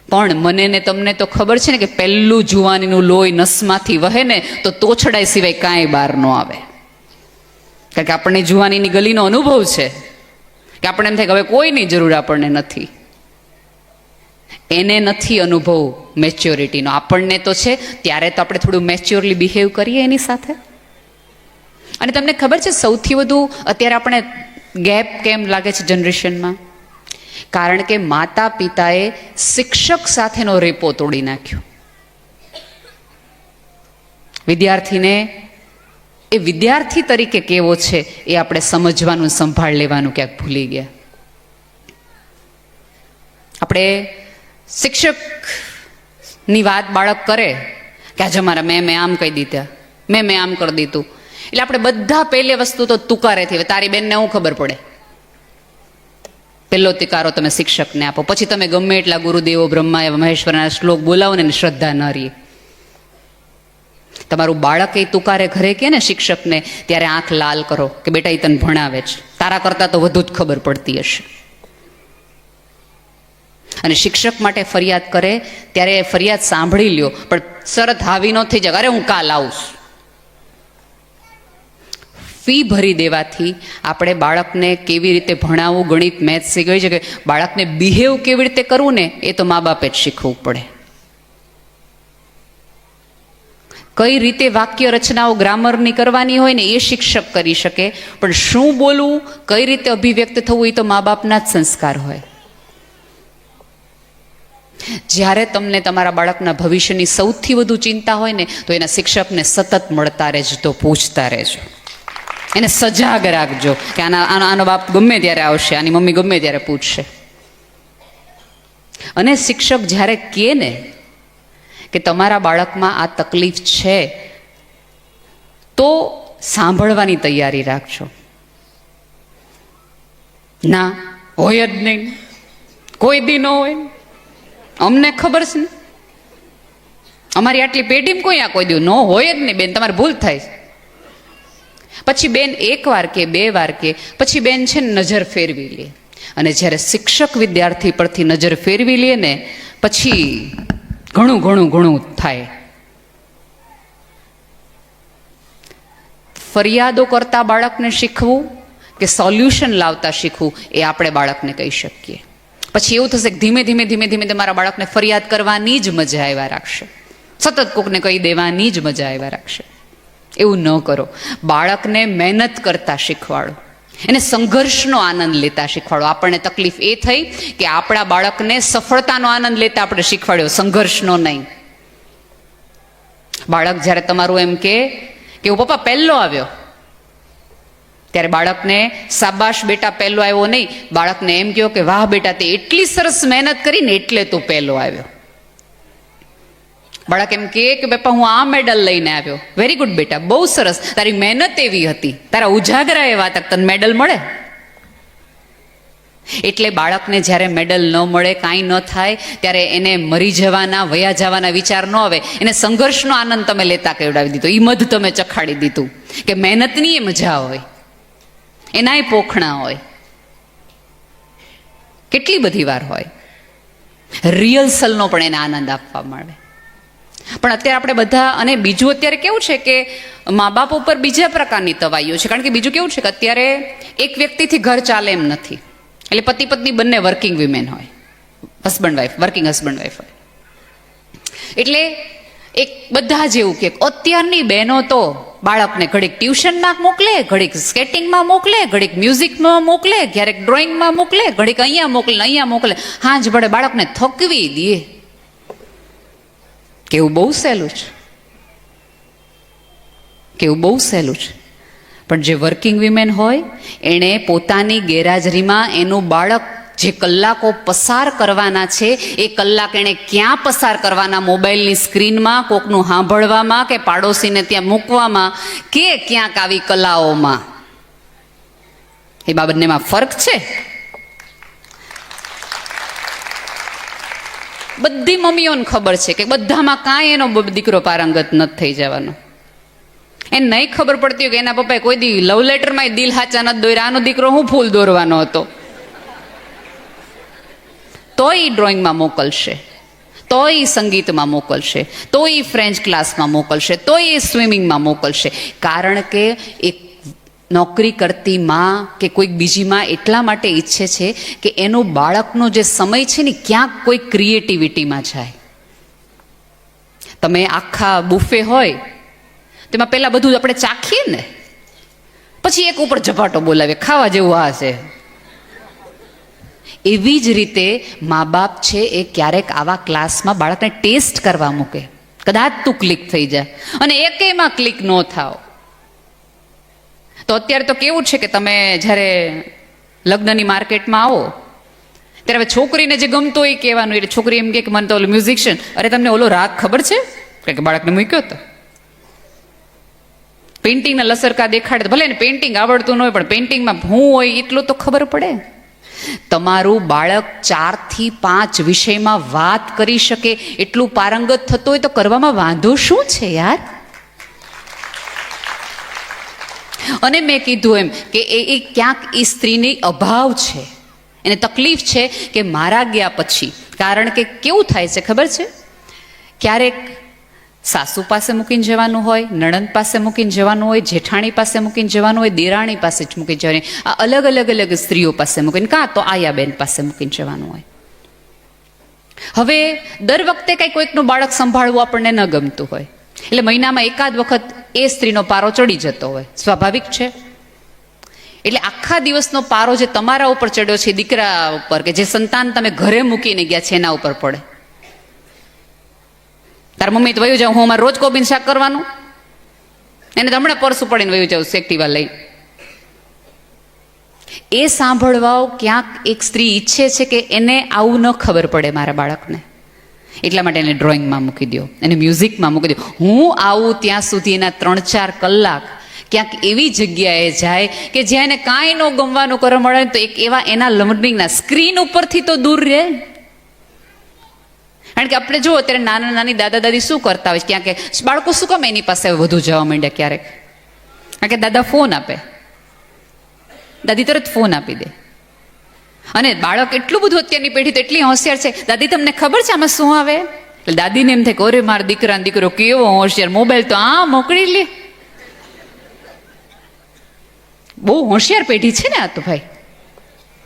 પણ મને ને તમને તો ખબર છે ને કે પહેલું જુવાનીનું લોહી નસમાંથી વહે ને તો તોછડાય સિવાય કાંઈ બહાર ન આવે. કારણ કે આપણને જુવાનીની ગલીનો અનુભવ છે કે આપણે એમ થાય કે હવે કોઈની જરૂર આપણને નથી. એને નથી અનુભવ મેચ્યોરિટીનો, આપણને તો છે. ત્યારે તો આપણે થોડું મેચ્યોરલી બિહેવ કરીએ એની સાથે. અને તમને ખબર છે સૌથી વધુ અત્યારે આપણે ગેપ કેમ લાગે છે જનરેશનમાં? કારણ કે માતા પિતાએ શિક્ષક સાથેનો રેપો તોડી નાખ્યો. વિદ્યાર્થીને એ વિદ્યાર્થી તરીકે કેવો છે એ આપણે સમજવાનું, સંભાળ લેવાનું ક્યાંક ભૂલી ગયા. આપણે શિક્ષકની વાત બાળક કરે કે આજે મારા મેં આમ કહી દીધા, મેં આમ કરી દીધું, એટલે આપણે બધા પહેલી વસ્તુ તો તુકારેથી, તારી બેનને શું ખબર પડે, પહેલો તિકારો તમે શિક્ષકને આપો, પછી તમે ગમે એટલા ગુરુદેવો બ્રહ્મા મહેશ્વરના શ્લોક બોલાવો ને શ્રદ્ધા ન રહી. તમારું બાળક એ તુકારે ઘરે કે ને શિક્ષકને, ત્યારે આંખ લાલ કરો કે બેટા એ તને ભણાવે છે, તારા કરતાં તો વધુ જ ખબર પડતી હશે. અને શિક્ષક માટે ફરિયાદ કરે ત્યારે ફરિયાદ સાંભળી લ્યો, પણ સરત હાવી ન થઈ જાય, અરે હું કાલ આવું. ફી ભરી દેવાથી આપણે બાળકને કેવી રીતે ભણાવવું, ગણિત મેથ્સ શીખવી છે કે બાળકને બિહેવ કેવી રીતે કરવું ને એ તો મા બાપે જ શીખવું પડે. કઈ રીતે વાક્ય રચનાઓ ગ્રામરની કરવાની હોય ને એ શિક્ષક કરી શકે, પણ શું બોલવું, કઈ રીતે અભિવ્યક્ત થવું એ તો મા બાપના જ સંસ્કાર હોય. જ્યારે તમને તમારા બાળકના ભવિષ્યની સૌથી વધુ ચિંતા હોય ને તો એના શિક્ષકને સતત મળતા રહેજો, પૂછતા રહેજો, એને સજાગ રાખજો કે આનો બાપ ગમે ત્યારે આવશે, આની મમ્મી ગમે ત્યારે પૂછશે. અને શિક્ષક જ્યારે કહે ને કે તમારા બાળકમાં આ તકલીફ છે તો સાંભળવાની તૈયારી રાખજો. ના હોય જ નહીં, કોઈ દી ન હોય, અમને ખબર છે ને, અમારી આટલી પેઢીમાં કોઈ આ કોઈ દી ન હોય જ નહીં બેન, તમારે ભૂલ થાય. પછી બેન એક વાર કે બે વાર કે પછી બેન છે ને નજર ફેરવી લે, અને જ્યારે શિક્ષક વિદ્યાર્થી પરથી નજર ફેરવી લે ને પછી ઘણું ઘણું ઘણું થાય. ફરિયાદો કરતા બાળકને શીખવું કે સોલ્યુશન લાવતા શીખવું એ આપણે બાળકને કહી શકીએ. પછી એવું થશે કે ધીમે ધીમે ધીમે ધીમે તમારા બાળકને ફરિયાદ કરવાની જ મજા આવ્યા રાખશે, સતત કોકને કહી દેવાની જ મજા આવ્યા રાખશે. એવું ન કરો. બાળકને મહેનત કરતા શીખવાડો, એને સંઘર્ષનો આનંદ લેતા શીખવાડો. આપણને તકલીફ એ થઈ કે આપણા બાળકને સફળતાનો આનંદ લેતા આપણે શીખવાડ્યો, સંઘર્ષનો નહીં. બાળક જ્યારે તમારું એમ કે હું પપ્પા પહેલો આવ્યો, ત્યારે બાળકને શાબાશ બેટા પહેલો આવ્યો નહીં, બાળકને એમ કહો કે વાહ બેટા તે એટલી સરસ મહેનત કરીને એટલે તું પહેલો આવ્યો. બાળક એમ કે બાપા હું આ મેડલ લઈને આવ્યો, વેરી ગુડ બેટા, બહુ સરસ, તારી મહેનત એવી હતી, તારા ઉજાગરા એવા હતા, તને મેડલ મળે. એટલે બાળકને જ્યારે મેડલ ન મળે, કાંઈ ન થાય, ત્યારે એને મરી જવાના વયા જવાના વિચાર ન આવે, એને સંઘર્ષનો આનંદ તમે લેતા કેવડાવી દીધો, એ મધ તમે ચખાડી દીધું કે મહેનતની એ મજા હોય, એનાય પોખણા હોય, કેટલી બધી વાર હોય. રિહર્સલનો પણ એને આનંદ આપવા માંડે. પણ અત્યારે આપણે બધા, અને બીજું અત્યારે કેવું છે કે મા બાપ ઉપર બીજા પ્રકારની તવાઈઓ છે. કારણ કે બીજું કેવું છે કે અત્યારે એક વ્યક્તિથી ઘર ચાલે એમ નથી, એટલે પતિ પત્ની બંને વર્કિંગ વિમેન હોય, husband wife, working husband wife હોય. એટલે એક બધા જેવું કે અત્યારની બહેનો તો બાળકને ઘડીક ટ્યુશનમાં મોકલે, ઘડીક સ્કેટિંગમાં મોકલે, ઘડીક મ્યુઝિકમાં મોકલે, ક્યારેક ડ્રોઈંગમાં મોકલે, ઘડીક અહીંયા મોકલે, અહીંયા મોકલે, હાંજ ભળે બાળકને થકવી દે. કેવું બહુ સહેલું છે, કેવું બહુ સહેલું છે. પણ જે વર્કિંગ વિમેન હોય એણે પોતાની ગેરહાજરીમાં એનું બાળક જે કલાકો પસાર કરવાના છે એ કલાક એણે ક્યાં પસાર કરવાના, મોબાઈલની સ્ક્રીનમાં, કોકનું સાંભળવામાં, કે પાડોશીને ત્યાં મૂકવામાં, કે ક્યાંક આવી કલાઓમાં, એ બાબતનેમાં ફરક છે. બધી મમ્મીઓને ખબર છે કે બધામાં કાંઈ એનો દીકરો પારંગત નથી થઈ જવાનો. એને નહીં ખબર પડતી કે એના પપ્પાએ કોઈ દી લવ લેટરમાં દિલ હાચા નથી દોર્યા, આનો દીકરો હું ફૂલ દોરવાનો હતો. તો એ ડ્રોઈંગમાં મોકલશે, તો એ સંગીતમાં મોકલશે, તો એ ફ્રેન્ચ ક્લાસમાં મોકલશે, તો એ સ્વિમિંગમાં મોકલશે. કારણ કે એક નોકરી કરતી માં કે કોઈક બીજી માં એટલા માટે ઈચ્છે છે કે એનું બાળકનો જે સમય છે ને ક્યાંક કોઈ ક્રિએટિવિટીમાં જાય. તમે આખા બુફે હોય તેમાં પહેલાં બધું આપણે ચાખીએ ને, પછી એક ઉપર ઝપાટો બોલાવીએ, ખાવા જેવું આ છે. એવી જ રીતે મા બાપ છે એ ક્યારેક આવા ક્લાસમાં બાળકને ટેસ્ટ કરવા મૂકે, કદાચ તું ક્લિક થઈ જાય, અને એકેયમાં ક્લિક ન થાવ. તો અત્યારે તો કેવું છે કે તમે જ્યારે લગ્નની માર્કેટમાં આવો ત્યારે હવે છોકરીને જે ગમતો હોય કહેવાનું, એટલે છોકરી એમ કે મને તો ઓલો મ્યુઝિશિયન, અરે તમને ઓલો રાગ ખબર છે કે બાળકને મૂક્યો હતો. પેઇન્ટિંગના લસરકા દેખાડે, ભલે ને પેઇન્ટિંગ આવડતું ન હોય પણ પેઇન્ટિંગમાં હું હોય એટલું તો ખબર પડે. તમારું બાળક 4 થી 5 વિષયમાં વાત કરી શકે એટલું પારંગત થતું હોય તો કરવામાં વાંધો શું છે યાર? અને મેં કીધું એમ કે એ ક્યાંક એ સ્ત્રીની અભાવ છે, એને તકલીફ છે કે મારા ગયા પછી. કારણ કે કેવું થાય છે ખબર છે, ક્યારેક સાસુ પાસે મૂકીને જવાનું હોય, નણંદ પાસે મૂકીને જવાનું હોય, જેઠાણી પાસે મૂકીને જવાનું હોય, દેરાણી પાસે જ મૂકીને જવાની, આ અલગ અલગ અલગ સ્ત્રીઓ પાસે મૂકીને, કાં તો આયાબેન પાસે મૂકીને જવાનું હોય. હવે દર વખતે કંઈ કોઈકનું બાળક સંભાળવું આપણને ન ગમતું હોય, એટલે મહિનામાં એકાદ વખત એ સ્ત્રીનો પારો ચડી જતો હોય, સ્વાભાવિક છે. એટલે આખા દિવસનો પારો જે તમારા ઉપર ચડ્યો છે, દીકરા ઉપર કે જે સંતાન તમે ઘરે મૂકીને ગયા છે એના ઉપર પડે. તાર મમ્મી તો વયું જાઉં, હું અમારે રોજ કોબીન શાક કરવાનું, એને તો હમણાં પરસું પડીને વયું જાઉં એક્ટિવા લઈ. એ સાંભળવા ક્યાંક એક સ્ત્રી ઈચ્છે છે કે એને આવું ન ખબર પડે મારા બાળકને, એટલા માટે એને ડ્રોઈંગમાં મૂકી દો, એને મ્યુઝિકમાં મૂકી દો. હું આવું ત્યાં સુધી એના 3-4 કલાક ક્યાંક એવી જગ્યાએ જાય કે જ્યાં એને કાંઈ ન ગમવાનું કરવા મળે તો એક એવા એના લર્નિંગના સ્ક્રીન ઉપરથી તો દૂર રહે. કારણ કે આપણે જુઓ અત્યારે નાના નાની દાદા દાદી શું કરતા હોય, ક્યાં કે બાળકો શું કામ એની પાસે વધુ જવા માંડ્યા ક્યારેક, કારણ કે દાદા ફોન આપે, દાદી તરત ફોન આપી દે. અને બાળક એટલું બધું અત્યારની પેઢી તો એટલી હોશિયાર છે, દાદી તમને ખબર છે આમાં શું આવે? એટલે દાદીને એમ થાય કે અરે મારા દીકરો કેવો હોશિયાર, મોબાઈલ તો આ મોકલી લે. બહુ હોશિયાર પેઢી છે ને આ તો ભાઈ.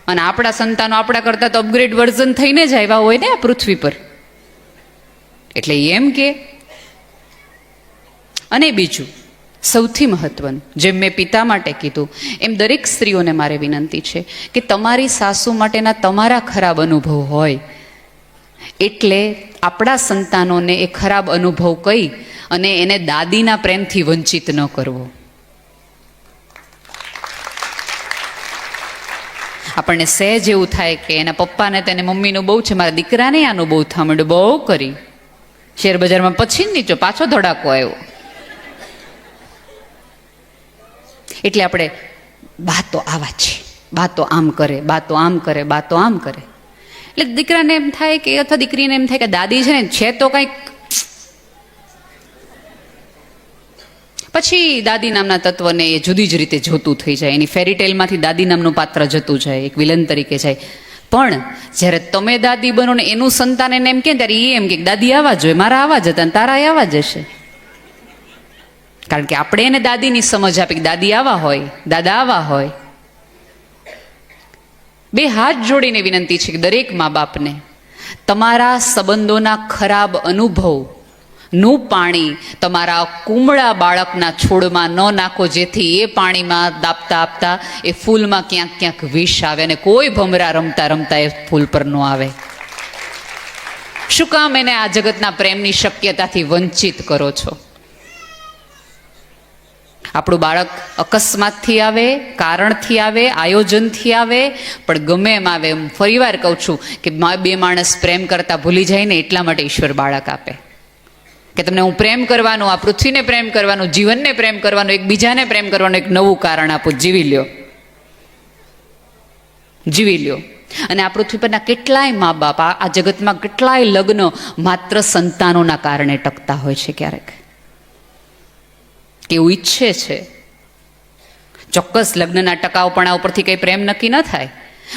અને આપણા સંતાનો આપણા કરતા તો અપગ્રેડ વર્ઝન થઈને જ આવ્યા હોય ને આ પૃથ્વી પર. એટલે એમ કે, અને બીજું સૌથી મહત્વનું, જેમ મેં પિતા માટે કીધું એમ દરેક સ્ત્રીઓને મારે વિનંતી છે કે તમારી સાસુ માટેના તમારા ખરાબ અનુભવ હોય એટલે આપણા સંતાનોને એ ખરાબ અનુભવ કહી અને એને દાદીના પ્રેમથી વંચિત ન કરવો. આપણને સહેજ એવું થાય કે એના પપ્પાને તેને મમ્મીનું બહુ છે, મારા દીકરાને આનું બહુ થવા માંડ્યું, બહુ કરી શેર બજારમાં પછી નીચો પાછો ધડાકો આવ્યો. એટલે આપણે બાતો આવા છે, બાતો આમ કરે, બાતો આમ કરે, બાતો આમ કરે. એટલે દીકરાને એમ થાય કે અથવા દીકરીને એમ થાય કે દાદી છે ને છે તો કંઈક. પછી દાદી નામના તત્વને એ જુદી જ રીતે જોતું થઈ જાય, એની ફેરીટેલમાંથી દાદી નામનું પાત્ર જતું જાય, એક વિલન તરીકે જાય. પણ જ્યારે તમે દાદી બનો ને એનું સંતાન એને એમ કે ત્યારે એ એમ કે દાદી આવા જોઈએ, મારા આવા જ હતા ને તારા આવા જ હશે. કારણ કે આપણે એને દાદીની સમજ આપી કે દાદી આવા હોય, દાદા આવા હોય. બે હાથ જોડીને વિનંતી છે કે દરેક મા બાપને તમારા સંબંધોના ખરાબ અનુભવનું પાણી તમારા કુમળા બાળકના છોડમાં ન નાખો, જેથી એ પાણીમાં દાબતા આપતા એ ફૂલમાં ક્યાંક ક્યાંક વિષ આવે અને કોઈ ભમરા રમતા રમતા એ ફૂલ પર ન આવે. શું કામ એને આ જગતના પ્રેમની શક્યતાથી વંચિત કરો છો? આપણું બાળક અકસ્માતથી આવે, કારણથી આવે, આયોજનથી આવે, પણ ગમે એમ આવે. ફરીવાર કહું છું કે બે માણસ પ્રેમ કરતા ભૂલી જાય ને એટલા માટે ઈશ્વર બાળક આપે કે તમને હું પ્રેમ કરવાનું, આ પૃથ્વીને પ્રેમ કરવાનું, જીવનને પ્રેમ કરવાનું, એકબીજાને પ્રેમ કરવાનું એક નવું કારણ આપું. જીવી લ્યો, જીવી લ્યો. અને આ પૃથ્વી પરના કેટલાય મા બાપ, આ જગતમાં કેટલાય લગ્ન માત્ર સંતાનોના કારણે ટકતા હોય છે. ક્યારેક એવું ઈચ્છે છે, ચોક્કસ લગ્નના ટકાઉપણા ઉપરથી કંઈ પ્રેમ નક્કી ન થાય,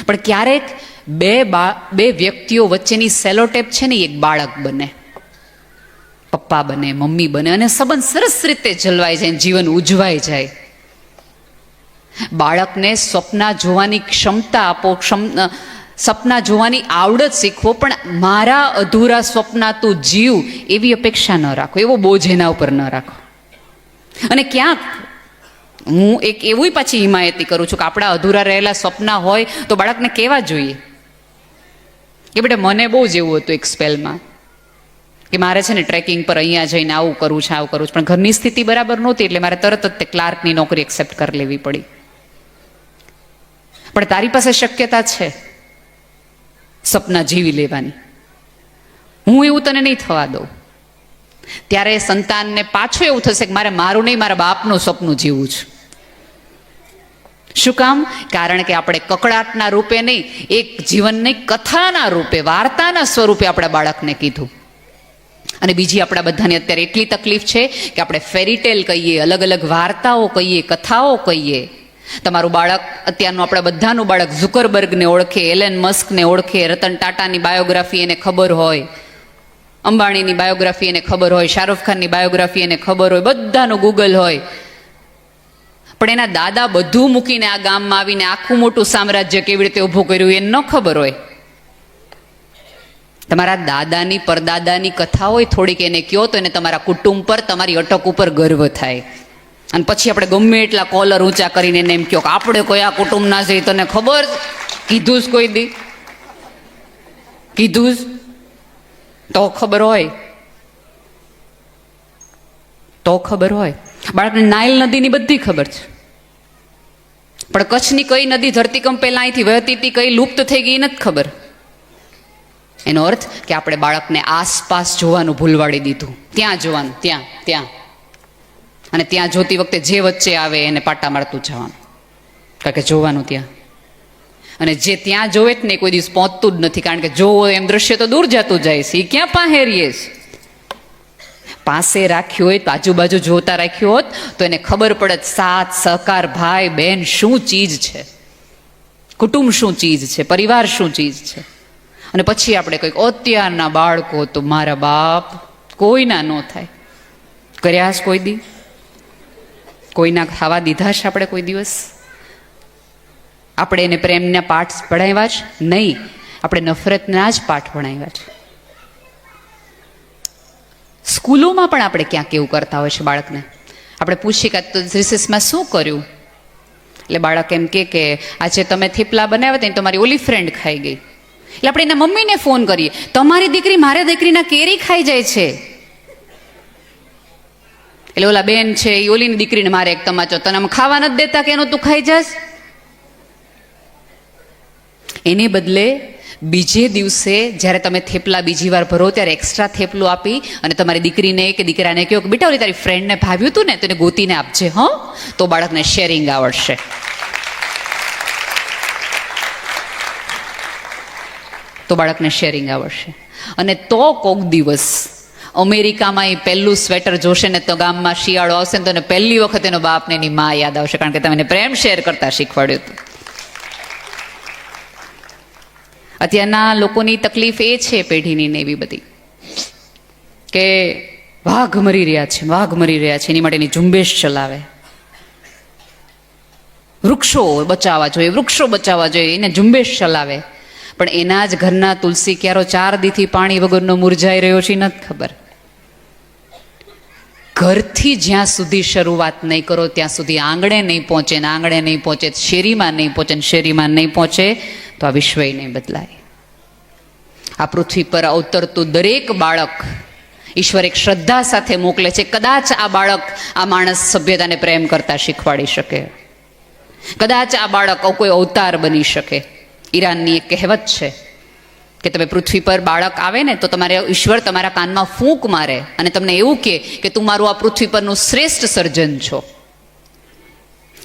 પણ ક્યારેક બે વ્યક્તિઓ વચ્ચેની સેલોટેપ છે ને એક બાળક બને, પપ્પા બને, મમ્મી બને, અને સંબંધ સરસ રીતે જળવાઈ જાય, જીવન ઉજવાઈ જાય. બાળકને સ્વપ્ન જોવાની ક્ષમતા આપો, સપના જોવાની આવડત શીખવો, પણ મારા અધૂરા સ્વપ્ના તું જીવ એવી અપેક્ષા ન રાખો, એવો બોજ એના ઉપર ન રાખો. અને ક્યાંક હું એક એવું પાછી હિમાયતી કરું છું કે આપણા અધૂરા રહેલા સ્વપ્ના હોય તો બાળકને કહેવા જોઈએ કે બેટા મને બહુ જ એવું હતું એક સ્પેલમાં કે મારે છે ને ટ્રેકિંગ પર અહીંયા જઈને આવું કરવું છે, આવું કરવું છે, પણ ઘરની સ્થિતિ બરાબર નહોતી એટલે મારે તરત જ તે ક્લાર્કની નોકરી એક્સેપ્ટ કરી લેવી પડી. પણ તારી પાસે શક્યતા છે સપના જીવી લેવાની, હું એવું તને નહીં થવા દઉં. ત્યારે સંતાનને પાછું એવું થશે કે મારે મારું નહીં, મારા બાપનું સપનું જીવવું છે. શું કામ? કારણ કે આપણે કકડાટના રૂપે નહીં, એક જીવનની કથાના રૂપે, વાર્તાના સ્વરૂપે આપણા બાળકને કીધું. અને બીજી આપણા બધાની અત્યારે એટલી તકલીફ છે કે આપણે ફેરીટેલ કહીએ, અલગ અલગ વાર્તાઓ કહીએ, કથાઓ કહીએ. તમારું બાળક, અત્યારનું આપણા બધાનું બાળક ઝુકરબર્ગને ઓળખે, એલન મસ્કને ઓળખે, રતન ટાટાની બાયોગ્રાફી એને ખબર હોય, અંબાણીની બાયોગ્રાફી એને ખબર હોય, શાહરૂખ ખાનની બાયોગ્રાફી એને ખબર હોય, બધાનું ગૂગલ હોય. પણ એના દાદા બધું મૂકીને આ ગામમાં આવીને આખું મોટું સામ્રાજ્ય કેવી રીતે ઊભું કર્યું એને ન ખબર હોય. તમારા દાદાની પરદાદાની કથા હોય થોડીક એને કહો તો એને તમારા કુટુંબ પર, તમારી અટક ઉપર ગર્વ થાય. અને પછી આપણે ગમે એટલા કોલર ઊંચા કરીને એને એમ કહો કે આપણે કોઈ આ કુટુંબ ના જઈએ, તને ખબર? કીધું જ કોઈ દી? કીધું જ? તો ખબર હોય, તો ખબર હોય. બાળકને નાઇલ નદીની બધી ખબર છે, પણ કચ્છની કઈ નદી ધરતીકંપ પહેલા અહીંથી વહેતી હતી, કઈ લુપ્ત થઈ ગઈ નથી ખબર. એનો અર્થ કે આપણે બાળકને આસપાસ જોવાનું ભૂલવાડી દીધું. ત્યાં જોવાનું, ત્યાં ત્યાં, અને ત્યાં જોતી વખતે જે વચ્ચે આવે એને પાટા મારતું જવાનું, કારણ કે જોવાનું ત્યાં. અને જે ત્યાં જોવે જ ને કોઈ દિવસ પહોંચતું જ નથી, કારણ કે જોવો એમ દ્રશ્ય તો દૂર જતું જાય છે, એ ક્યાં પાહેરીએ છે. પાસે રાખ્યું હોય, આજુબાજુ જોતા રાખ્યું હોત તો એને ખબર પડે સાથ સહકાર, ભાઈ બહેન શું ચીજ છે, કુટુંબ શું ચીજ છે, પરિવાર શું ચીજ છે. અને પછી આપણે કંઈક અત્યારના બાળકો તો મારા બાપ કોઈના ન થાય. કર્યા છે કોઈ દી? કોઈના ખાવા દીધા છે આપણે કોઈ દિવસ? આપણે એને પ્રેમના પાઠ ભણાવ્યા છે? નહીં, આપણે નફરતના જ પાઠ ભણાવ્યા છે. સ્કૂલોમાં પણ આપણે ક્યાંક એવું કરતા હોય છે. બાળકને આપણે પૂછીએ કે તો રિસેસમાં શું કર્યું, એટલે બાળક એમ કે આજે તમે થેપલા બનાવ્યા હતા તમારી ઓલી ફ્રેન્ડ ખાઈ ગઈ. એટલે આપણે એના મમ્મીને ફોન કરીએ, તમારી દીકરી મારી દીકરીના કેરી ખાઈ જાય છે. એટલે ઓલા બેન છે એ ઓલીની દીકરીને મારે એક તમાચો, તને આમ ખાવા નથી દેતા કે એનો તું ખાઈ જાસ. એને બદલે બીજે દિવસે જ્યારે તમે થેપલા બીજી વાર ભરો ત્યારે એક્સ્ટ્રા થેપલું આપી અને તમારી દીકરીને કે દીકરાને કહો કે બેટા ઓલી તારી ફ્રેન્ડને ભાવ્યું હતું ને તો એને ગોતીને આપજે, હં, તો બાળકને શેરિંગ આવડશે. તો બાળકને શેરિંગ આવડશે. અને તો કોક દિવસ અમેરિકામાં એ પહેલું સ્વેટર જોશે ને તો ગામમાં શિયાળો આવશે ને તો એને પહેલી વખત એનો બાપને એની મા યાદ આવશે, કારણ કે તમે એને પ્રેમ શેર કરતા શીખવાડ્યું હતું. અત્યારના લોકોની તકલીફ એ છે પેઢીની ને એવી બધી કે વાઘ મરી રહ્યા છે, વાઘ મરી રહ્યા છે, એની માટેની ઝુંબેશ ચલાવે. વૃક્ષો બચાવવા જોઈએ, વૃક્ષો બચાવવા જોઈએ, એને ઝુંબેશ ચલાવે. પણ એના જ ઘરના તુલસી ક્યારો 4 દીથી પાણી વગરનો મુરઝાઈ રહ્યો છે નથી ખબર. ઘરથી જ્યાં સુધી શરૂઆત નહીં કરો ત્યાં સુધી આંગણે નહીં પહોંચે, ને આંગણે નહીં પહોંચે શેરીમાં નહીં પહોંચે, ને શેરીમાં નહીં પહોંચે તો આ વિશ્વ નહીં બદલાય. આ પૃથ્વી પર અવતરતું દરેક બાળક ઈશ્વર એક શ્રદ્ધા સાથે મોકલે છે. કદાચ આ બાળક આ માણસ સભ્યતાને પ્રેમ કરતા શીખવાડી શકે, કદાચ આ બાળક કોઈ અવતાર બની શકે. ઈરાનની એક કહેવત છે કે તમે પૃથ્વી પર બાળક આવે ને તો તમારે ઈશ્વર તમારા કાનમાં ફૂંક મારે અને તમને એવું કે તું મારું આ પૃથ્વી પરનું શ્રેષ્ઠ સર્જન છો.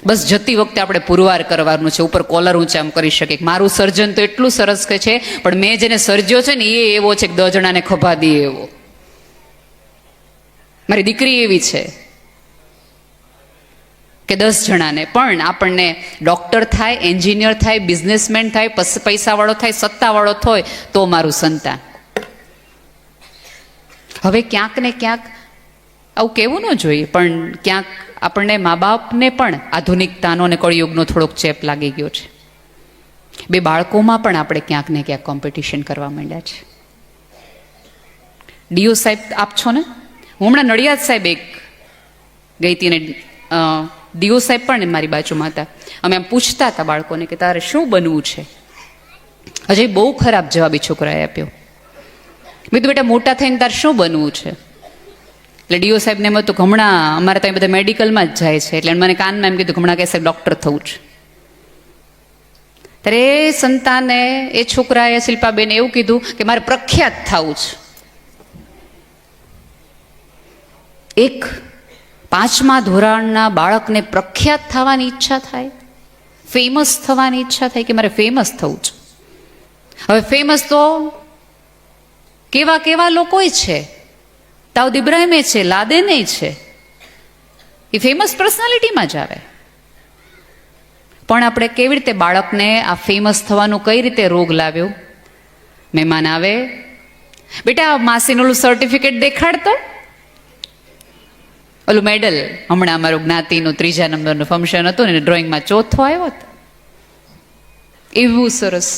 બસ જતી વખતે આપણે પુરવાર કરવાનું છે, ઉપર કોલર ઊંચા આમ કરી શકે મારું સર્જન તો એટલું સરસ કે છે, પણ મેં જેને સર્જ્યો છે ને એ એવો છે કે 10 જણાને ખભા દે એવો. મારી દીકરી એવી છે કે 10 જણાને. પણ આપણને ડોક્ટર થાય, એન્જિનિયર થાય, બિઝનેસમેન થાય, પૈસાવાળો થાય, સત્તાવાળો થાય તો મારું સંતાન. હવે ક્યાંક ને ક્યાંક આવું કહેવું ન જોઈએ, પણ ક્યાંક આપણને મા બાપને પણ આધુનિકતાનો અને કળિયુગનો થોડોક ચેપ લાગી ગયો છે. બે બાળકોમાં પણ આપણે ક્યાંક ને ક્યાંક કોમ્પિટિશન કરવા માંડ્યા છે. ડીઓ સાહેબ આપ છો ને? હું હમણાં નડિયાદ સાહેબ એક ગઈ હતી ને ડીઓ સાહેબ પણ મારી બાજુમાં હતા. અમે આમ પૂછતા હતા બાળકોને કે તારે શું બનવું છે. હજી બહુ ખરાબ જવાબ એ છોકરાએ આપ્યો. મેં તો બેટા મોટા થઈને તારે શું બનવું છે? એટલે ડીઓ સાહેબને એમ હતું કે હમણાં અમારે ત્યાં બધા મેડિકલમાં જ જાય છે, એટલે મને કાનમાં એમ કીધું કે હમણાં કે સાહેબ ડૉક્ટર થવું છે. ત્યારે એ સંતાને, એ છોકરાએ, શિલ્પાબેને એવું કીધું કે મારે પ્રખ્યાત થવું છે. એક 5મા ધોરણના બાળકને પ્રખ્યાત થવાની ઈચ્છા થાય? ફેમસ થવાની ઈચ્છા થાય કે મારે ફેમસ થવું છે. હવે ફેમસ તો કેવા કેવા લોકો છે, દાઉદ ઇબ્રાહિમે છે, લાદેને છે, એ ફેમસ પર્સનાલિટીમાં જ આવે. પણ આપણે કેવી રીતે બાળકને આ ફેમસ થવાનું કઈ રીતે રોગ લાવ્યો? મહેમાન આવે, બેટા માસીનું ઓલું સર્ટિફિકેટ દેખાડતો, ઓલું મેડલ. હમણાં અમારું જ્ઞાતિનું 3જા નંબરનું ફંક્શન હતું ને ડ્રોઈંગમાં ચોથો આવ્યો હતો, એવું સરસ.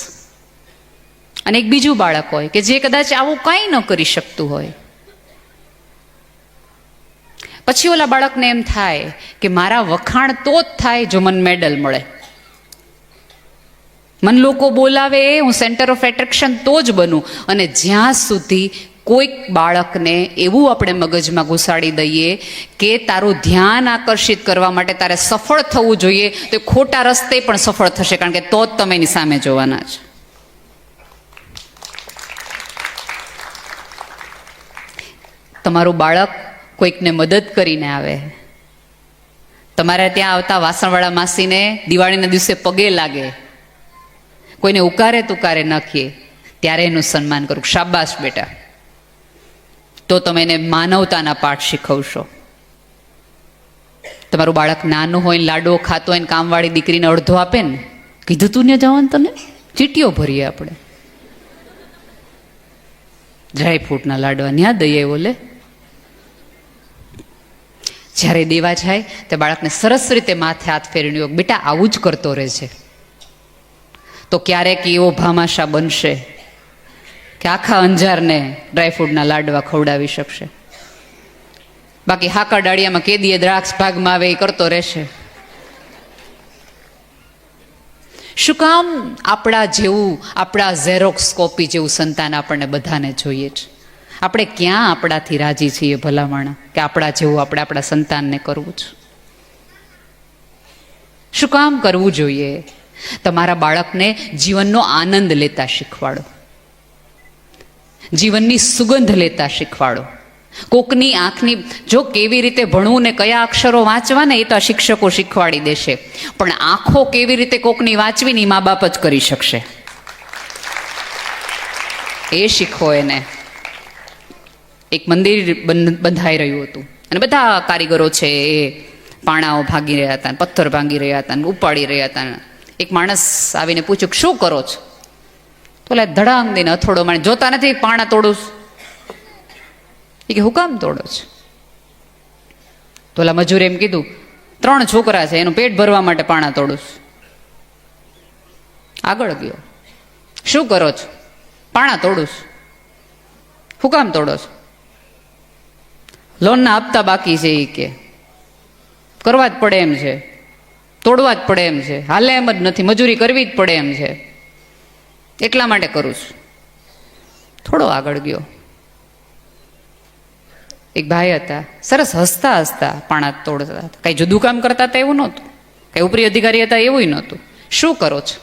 અને એક બીજું બાળક હોય કે જે કદાચ આવું કંઈ ન કરી શકતું હોય, પછી ઓલા બાળકને એમ થાય કે મારા વખાણ તો જ થાય જો મને મેડલ મળે, મન લોકો બોલાવે, હું સેન્ટર ઓફ એટ્રેક્શન તો જ બનું. અને જ્યાં સુધી કોઈક બાળકને એવું આપણે મગજમાં ઘુસાડી દઈએ કે તારું ધ્યાન આકર્ષિત કરવા માટે તારે સફળ થવું જોઈએ, તો ખોટા રસ્તે પણ સફળ થશે, કારણ કે તો જ તમે એની સામે જોવાના છે. તમારું બાળક કોઈકને મદદ કરીને આવે, તમારે ત્યાં આવતા વાસણવાળા માસીને દિવાળીના દિવસે પગે લાગે, કોઈને ઉકારે તુકારે નાખીએ, ત્યારે એનું સન્માન કરું, શાબાશ બેટા. તો તમે એને માનવતાના પાઠ શીખવશો. તમારું બાળક નાનું હોય, લાડો ખાતો હોય, કામવાળી દીકરીને અડધો આપે ને, કીધું તું ને જવાનું તને, ચીટીઓ ભરીએ આપણે, ડ્રાયફ્રૂટના લાડવા ન્યા દઈએ બોલે. જ્યારે દેવા જાય તે બાળકને સરસ રીતે માથે હાથ ફેરવ્યો, બેટા આવું જ કરતો રહે છે, તો ક્યારેક એવો ભામાશા બનશે કે આખા અંજારને ડ્રાયફ્રૂટના લાડવા ખવડાવી શકશે. બાકી હાકા ડાળિયામાં કેદીએ દ્રાક્ષ ભાગમાં આવે એ કરતો રહેશે. શું કામ? આપણા જેવું, આપણા ઝેરોક્સ કોપી જેવું સંતાન આપણને બધાને જોઈએ છે. આપણે ક્યાં આપણાથી રાજી છીએ ભલામણ કે આપણા જેવું આપણે આપણા સંતાનને કરવું છે? શું કામ કરવું જોઈએ? તમારા બાળકને જીવનનો આનંદ લેતા શીખવાડો, જીવનની સુગંધ લેતા શીખવાડો. કોકની આંખની, જો કેવી રીતે ભણવું ને કયા અક્ષરો વાંચવા ને એ તો શિક્ષકો શીખવાડી દેશે, પણ આંખો કેવી રીતે કોકની વાંચવી ને મા બાપ જ કરી શકશે. એ શીખો એને. એક મંદિર બંધાઈ રહ્યું હતું અને બધા કારીગરો છે એ પાણાઓ ભાગી રહ્યા હતા, પથ્થર ભાંગી રહ્યા હતા, ઉપાડી રહ્યા હતા. એક માણસ આવીને પૂછ્યું, શું કરો છો? તો ધડાંગ દઈને હથોડો મારી, જોતા નથી પાણા તોડું? એ કે હું કામ તોડો છો? તો ઓલા મજૂરે એમ કીધું, 3 છોકરા છે, એનું પેટ ભરવા માટે પાણા તોડું. આગળ ગયો, શું કરો છો? પાણા તોડું. શું કામ તોડો છો? લોનના હપ્તા બાકી છે, એ કે કરવા જ પડે એમ છે, તોડવા જ પડે એમ છે, હાલે એમ જ નથી, મજૂરી કરવી જ પડે એમ છે, એટલા માટે કરું છું. થોડો આગળ ગયો, એક ભાઈ હતા, સરસ હસતા હસતા પાણા તોડતા હતા, કઈ જુદું કામ કરતા હતા એવું નહોતું, કઈ ઉપરી અધિકારી હતા એવું નહોતું. શું કરો છો?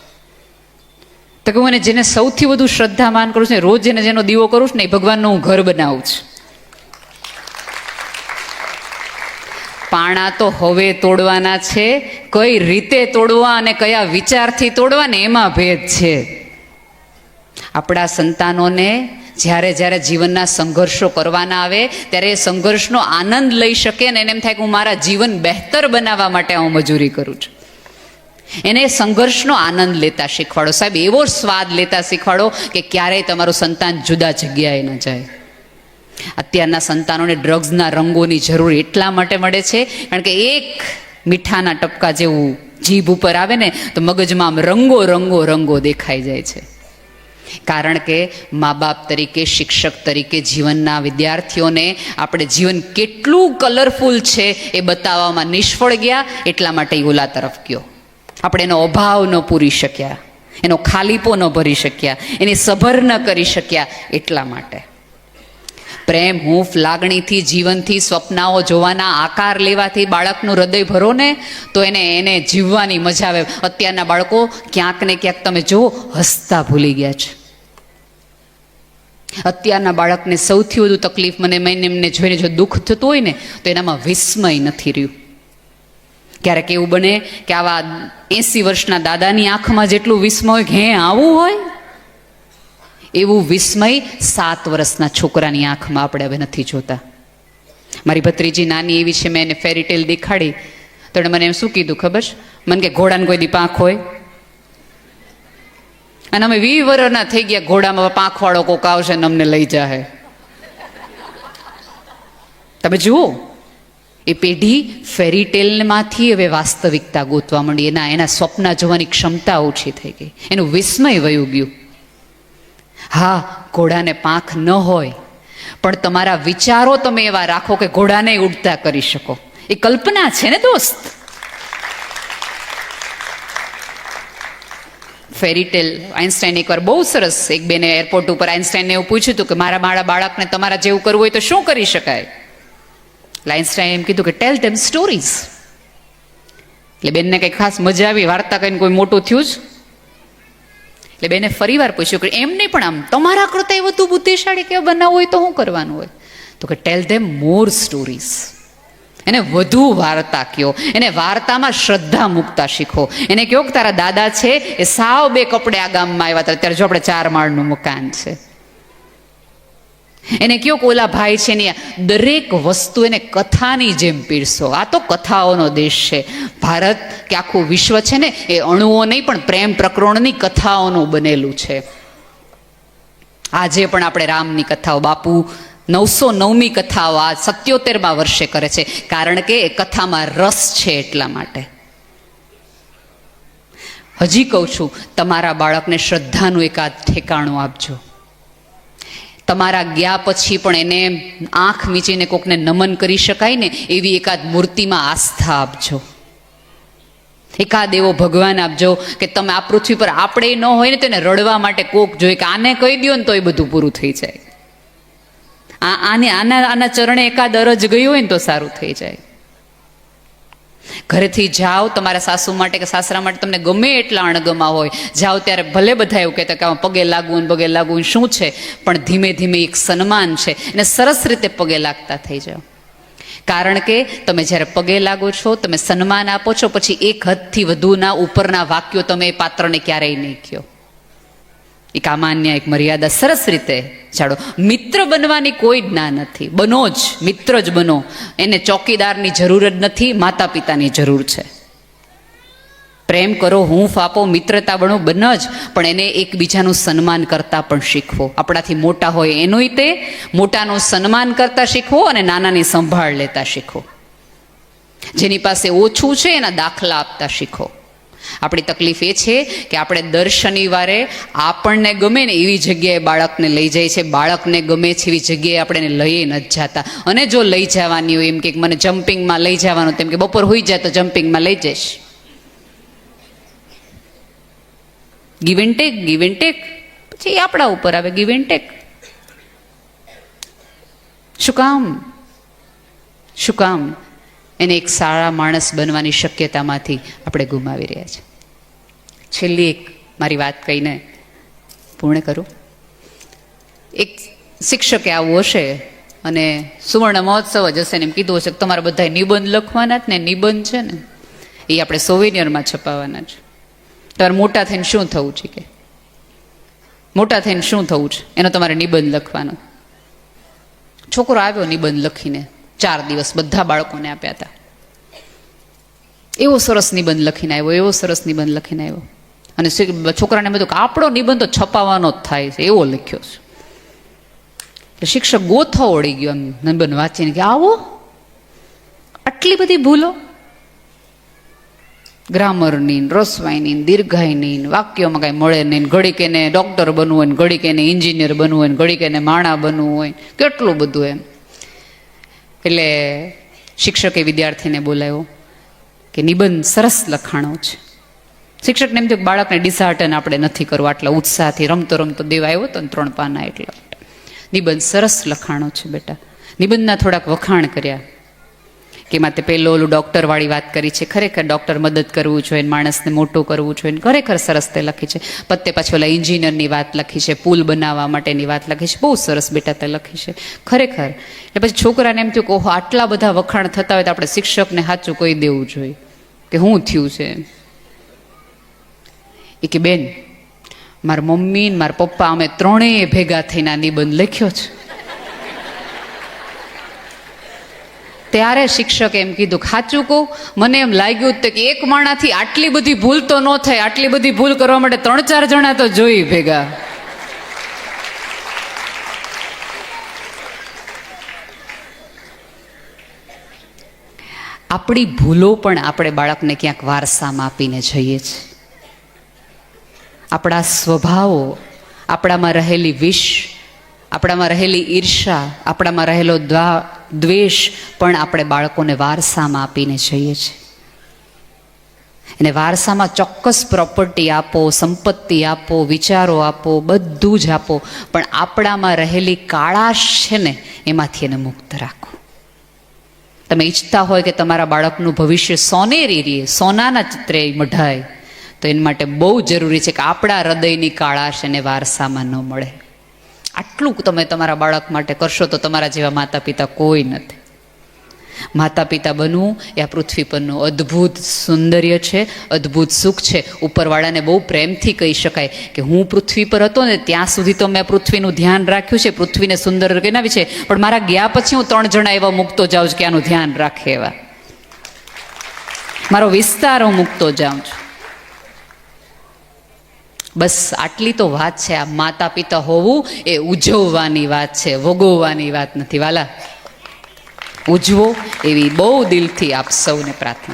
તો કે હું એને જેને સૌથી વધુ શ્રદ્ધામાન કરું છું, રોજ એને જેનો દીવો કરું છું ને, એ ભગવાનનું હું ઘર બનાવું છું. પાણા તો હવે તોડવાના છે, કઈ રીતે તોડવા અને કયા વિચારથી તોડવા ને એમાં ભેદ છે. આપણા સંતાનોને જ્યારે જ્યારે જીવનના સંઘર્ષો કરવાના આવે ત્યારે એ સંઘર્ષનો આનંદ લઈ શકે ને એને એમ થાય કે હું મારા જીવન બહેતર બનાવવા માટે હું મજૂરી કરું છું. એને સંઘર્ષનો આનંદ લેતા શીખવાડો. સાહેબ, એવો સ્વાદ લેતા શીખવાડો કે ક્યારેય તમારું સંતાન જુદા જગ્યાએ ન જાય. અત્યારના સંતાનોને ડ્રગ્સના રંગોની જરૂર એટલા માટે મળે છે કારણ કે એક મીઠાના ટપકા જેવું જીભ ઉપર આવે ને તો મગજમાં આમ રંગો રંગો રંગો દેખાઈ જાય છે. કારણ કે મા બાપ તરીકે, શિક્ષક તરીકે જીવનના વિદ્યાર્થીઓને આપણે જીવન કેટલું કલરફુલ છે એ બતાવવામાં નિષ્ફળ ગયા, એટલા માટે ઓલા તરફ ગયો. આપણે એનો અભાવ ન પૂરી શક્યા, એનો ખાલીપો ન ભરી શક્યા, એની સભર ન કરી શક્યા, એટલા માટે. પ્રેમ, હૂંફ, લાગણીથી, જીવનથી, સ્વપ્નાઓ જોવાના, આકાર લેવાથી બાળકનું હૃદય ભરો ને તો એને જીવવાની મજા આવે. અત્યારના બાળકો ક્યાંક ને ક્યાંક તમે જુઓ હસતા ભૂલી ગયા છે. અત્યારના બાળકને સૌથી વધુ તકલીફ મને એમને જોઈને જો દુઃખ થતું હોય ને તો એનામાં વિસ્મય નથી રહ્યું. ક્યારેક એવું બને કે આવા 80 વર્ષના દાદાની આંખમાં જેટલું વિસ્મય હોય હે આવું હોય, એવું વિસ્મય 7 વર્ષના છોકરાની આંખમાં આપણે હવે નથી જોતા. મારી ભત્રીજી નાની એવી છે, મેં એને ફેરીટેલ દેખાડી તો એણે મને એમ શું કીધું ખબર છે? મને કે ઘોડાને કોઈ દી પાંખ હોય? અને અમે 20 વર્ષના થઈ ગયા, ઘોડામાં પાંખવાળો કોક આવશે ને અમને લઈ જાય. તમે જુઓ, એ પેઢી ફેરીટેલમાંથી હવે વાસ્તવિકતા ગોતવા માંડી. એના સ્વપ્ન જોવાની ક્ષમતા ઓછી થઈ ગઈ, એનું વિસ્મય વયું ગયું. હા, ઘોડાને પાંખ ન હોય, પણ તમારા વિચારો તમે એવા રાખો કે ઘોડાને ઉડતા કરી શકો. એ કલ્પના છે ને દોસ્ત. ફેરીટેલ આઇન્સ્ટાઈન એકવાર બહુ સરસ, એક બેને એરપોર્ટ ઉપર આઇન્સ્ટાઈને એવું પૂછ્યું હતું કે મારા બાળકને તમારા જેવું કરવું હોય તો શું કરી શકાય? આઇન્સ્ટાઈને એમ કીધું કે ટેલ ધેમ સ્ટોરીઝ. એટલે બેનને કંઈ ખાસ મજા આવી, વાર્તા કહીને કોઈ મોટું થયું જ. એટલે બેને ફરી વાર પૂછ્યું કે એમ નહીં, પણ આમ તમારા કરતા વધુ બુદ્ધિશાળી કેવું બનાવવું હોય તો શું કરવાનું હોય? તો કે ટેલ ધેમ મોર સ્ટોરીઝ. એને વધુ વાર્તા કયો, એને વાર્તામાં શ્રદ્ધા મૂકતા શીખો. એને કહો કે તારા દાદા છે એ સાવ 2 કપડે આ ગામમાં આવ્યા હતા, ત્યારે જો આપણે 4 માળનું મકાન છે. એને કહો કે ઓલા ભાઈ છે ને દરેક વસ્તુ એને કથાની જેમ પીરસો. આ તો કથાઓનો દેશ છે ભારત, કે આખું વિશ્વ છે ને એ અણુઓ નહીં પણ પ્રેમ પ્રકરણની કથાઓનું બનેલું છે. આજે પણ આપણે રામની કથાઓ, બાપુ 909મી કથાઓ આ 77મા વર્ષે કરે છે, કારણ કે એ કથામાં રસ છે એટલા માટે. હજી કહું છું, તમારા બાળકને શ્રદ્ધાનું એકાદ ઠેકાણું આપજો. તમારા ગયા પછી પણ એને આંખ મીચીને કોકને નમન કરી શકાય ને એવી એકાદ મૂર્તિમાં આસ્થા આપજો. એકાદ એવો ભગવાન આપજો કે તમે આ પૃથ્વી પર આપણે ન હોય ને તેને રડવા માટે કોક જોઈએ કે આને કહી દો ને તો એ બધું પૂરું થઈ જાય. આના ચરણે એકાદ અરજ ગયું હોય ને તો સારું થઈ જાય. ઘરેથી જાઓ, તમારા સાસુ માટે કે સાસરા માટે તમને ગમે એટલા અણગમા હોય, જાઓ ત્યારે ભલે બધા એવું કહેતા કે આમાં પગે લાગવું શું છે, પણ ધીમે ધીમે એક સન્માન છે, એને સરસ રીતે પગે લાગતા થઈ જાઓ. કારણ કે તમે જ્યારે પગે લાગો છો, તમે સન્માન આપો છો, પછી એક હદથી વધુના ઉપરના વાક્યો તમે એ પાત્રને ક્યારેય નહીં કહો. એક આમાન્ય એક મર્યાદા સરસ રીતે જાણો. મિત્ર બનવાની કોઈ જ ના નથી, બનો જ, મિત્ર જ બનો. એને ચોકીદારની જરૂર જ નથી, માતા પિતાની જરૂર છે. પ્રેમ કરો, હૂંફ આપો, મિત્રતા બનો, બનો જ, પણ એને એકબીજાનું સન્માન કરતા પણ શીખવો. આપણાથી મોટા હોય એનુંય તે મોટાનું સન્માન કરતા શીખવો અને નાનાની સંભાળ લેતા શીખો. જેની પાસે ઓછું છે એના દાખલા આપતા શીખો. આપણી તકલીફ એ છે કે આપણે દર શનિવારે આપણને ગમે ને એવી જગ્યાએ બાળકને લઈ જાય છે, બાળકને ગમે છે એવી જગ્યાએ આપણે એને લઈ નથી જતા. અને જો લઈ જવાની હોય, એમ કે મને જમ્પિંગમાં લઈ જવાનું, તેમ કે બપોર હોઈ જાય તો જમ્પિંગમાં લઈ જઈશ. ગીવ એન્ડ ટેક, પછી આપણા ઉપર આવે ગીવ એન્ડ ટેક. શું કામ એને એક સારા માણસ બનવાની શક્યતામાંથી આપણે ગુમાવી રહ્યા છીએ. છેલ્લી એક મારી વાત કહીને પૂર્ણ કરું. એક શિક્ષકે આવું હશે અને સુવર્ણ મહોત્સવ જ હશે ને એમ કીધું હશે કે તમારે બધા નિબંધ લખવાના જ ને, નિબંધ છે ને એ આપણે સોવેનિયરમાં છપાવવાના છે. તમારે મોટા થઈને શું થવું છે, કે મોટા થઈને શું થવું છે એનો તમારે નિબંધ લખવાનો. છોકરો આવ્યો નિબંધ લખીને, 4 દિવસ બધા બાળકોને આપ્યા હતા. એવો સરસ નિબંધ લખીને આવ્યો, અને છોકરાને બધું કે આપણો નિબંધ તો છપાવવાનો જ થાય છે એવો લખ્યો છે. એટલે શિક્ષક ગોથો ઓળી ગયો એમ નિબંધ વાંચીને કે આવો આટલી બધી ભૂલો, ગ્રામરની, રસવાઈની, દીર્ઘાઈની, વાક્યોમાં કાંઈ મળે નહીં. ઘડીક એને ડૉક્ટર બનવું હોય, ઘડીક એને એન્જિનિયર બનવું હોય, ઘડીક એને માણા બનવું હોય, કેટલું બધું એમ. એટલે શિક્ષકે વિદ્યાર્થીને બોલાવ્યો કે નિબંધ સરસ લખાણો છે. શિક્ષકને એમ થયું કે બાળકને ડિસહાર્ટન આપણે નથી કરવું, આટલા ઉત્સાહથી રમતો દેવા આવ્યો હતો ને 3 પાના, એટલા નિબંધ સરસ લખાણો છે બેટા. નિબંધના થોડાક વખાણ કર્યા કે એમાં તે પેલો ઓલું ડૉક્ટરવાળી વાત કરી છે, ખરેખર ડૉક્ટર મદદ કરવું જોઈએ, માણસને મોટું કરવું જોઈએ, ખરેખર સરસ તે લખી છે. પત્તે પાછી ઓલા એન્જિનિયરની વાત લખી છે, પુલ બનાવવા માટેની વાત લખી છે, બહુ સરસ બેટા તે લખી છે ખરેખર. એટલે પછી છોકરાને એમ થયું કે ઓહો આટલા બધા વખાણ થતા હોય તો આપણે શિક્ષકને સાચું કહી દેવું જોઈએ. કે શું થયું છે? એ કે બેન, મારા મમ્મી ને મારા પપ્પા અમે ત્રણેય ભેગા થઈને આ નિબંધ લખ્યો છે. ત્યારે શિક્ષકે એમ કીધું, સાચું કહું, મને એમ લાગ્યું કે એક માણાથી આટલી બધી ભૂલ તો ન થાય, આટલી બધી ભૂલ કરવા માટે 3-4 જણા તો જોઈ ભેગા. આપણી ભૂલો પણ આપણે બાળકને ક્યાંક વારસામાં આપીને જઈએ છીએ. આપણા સ્વભાવો, આપણામાં રહેલી વિષ, આપણામાં રહેલી ઈર્ષા, આપણામાં રહેલો દ્વેષ પણ આપણે બાળકોને વારસામાં આપીને જઈએ છીએ. એને વારસામાં ચોક્કસ પ્રોપર્ટી આપો, સંપત્તિ આપો, વિચારો આપો, બધું જ આપો, પણ આપણામાં રહેલી કાળાશ છે ને એમાંથી એને મુક્ત રાખો. તમે ઈચ્છતા હોય કે તમારા બાળકનું ભવિષ્ય સોનેરી રહે, સોનાના ચિત્રે મઢાય, તો એના માટે બહુ જરૂરી છે કે આપણા હૃદયની કાળાશ એને વારસામાં ન મળે. આટલું તમે તમારા બાળક માટે કરશો તો તમારા જેવા માતા પિતા કોઈ નથી. માતા પિતા બનવું એ આ પૃથ્વી પરનું અદ્ભુત સૌંદર્ય છે, અદ્ભુત સુખ છે. ઉપરવાળાને બહુ પ્રેમથી કહી શકાય કે હું પૃથ્વી પર હતો ને ત્યાં સુધી તો મેં પૃથ્વીનું ધ્યાન રાખ્યું છે, પૃથ્વીને સુંદર બનાવી છે, પણ મારા ગયા પછી હું 3 જણા એવા મૂકતો જાઉં છું કે આનું ધ્યાન રાખે એવા. મારો વિસ્તાર હું મૂકતો જાઉં છું. બસ આટલી તો વાત છે. આ માતા પિતા હોવું એ ઉજવવાની વાત છે, ભોગવવાની વાત નથી. વાલા, ઉજવો એવી બહુ દિલથી આપ સૌને પ્રાર્થના.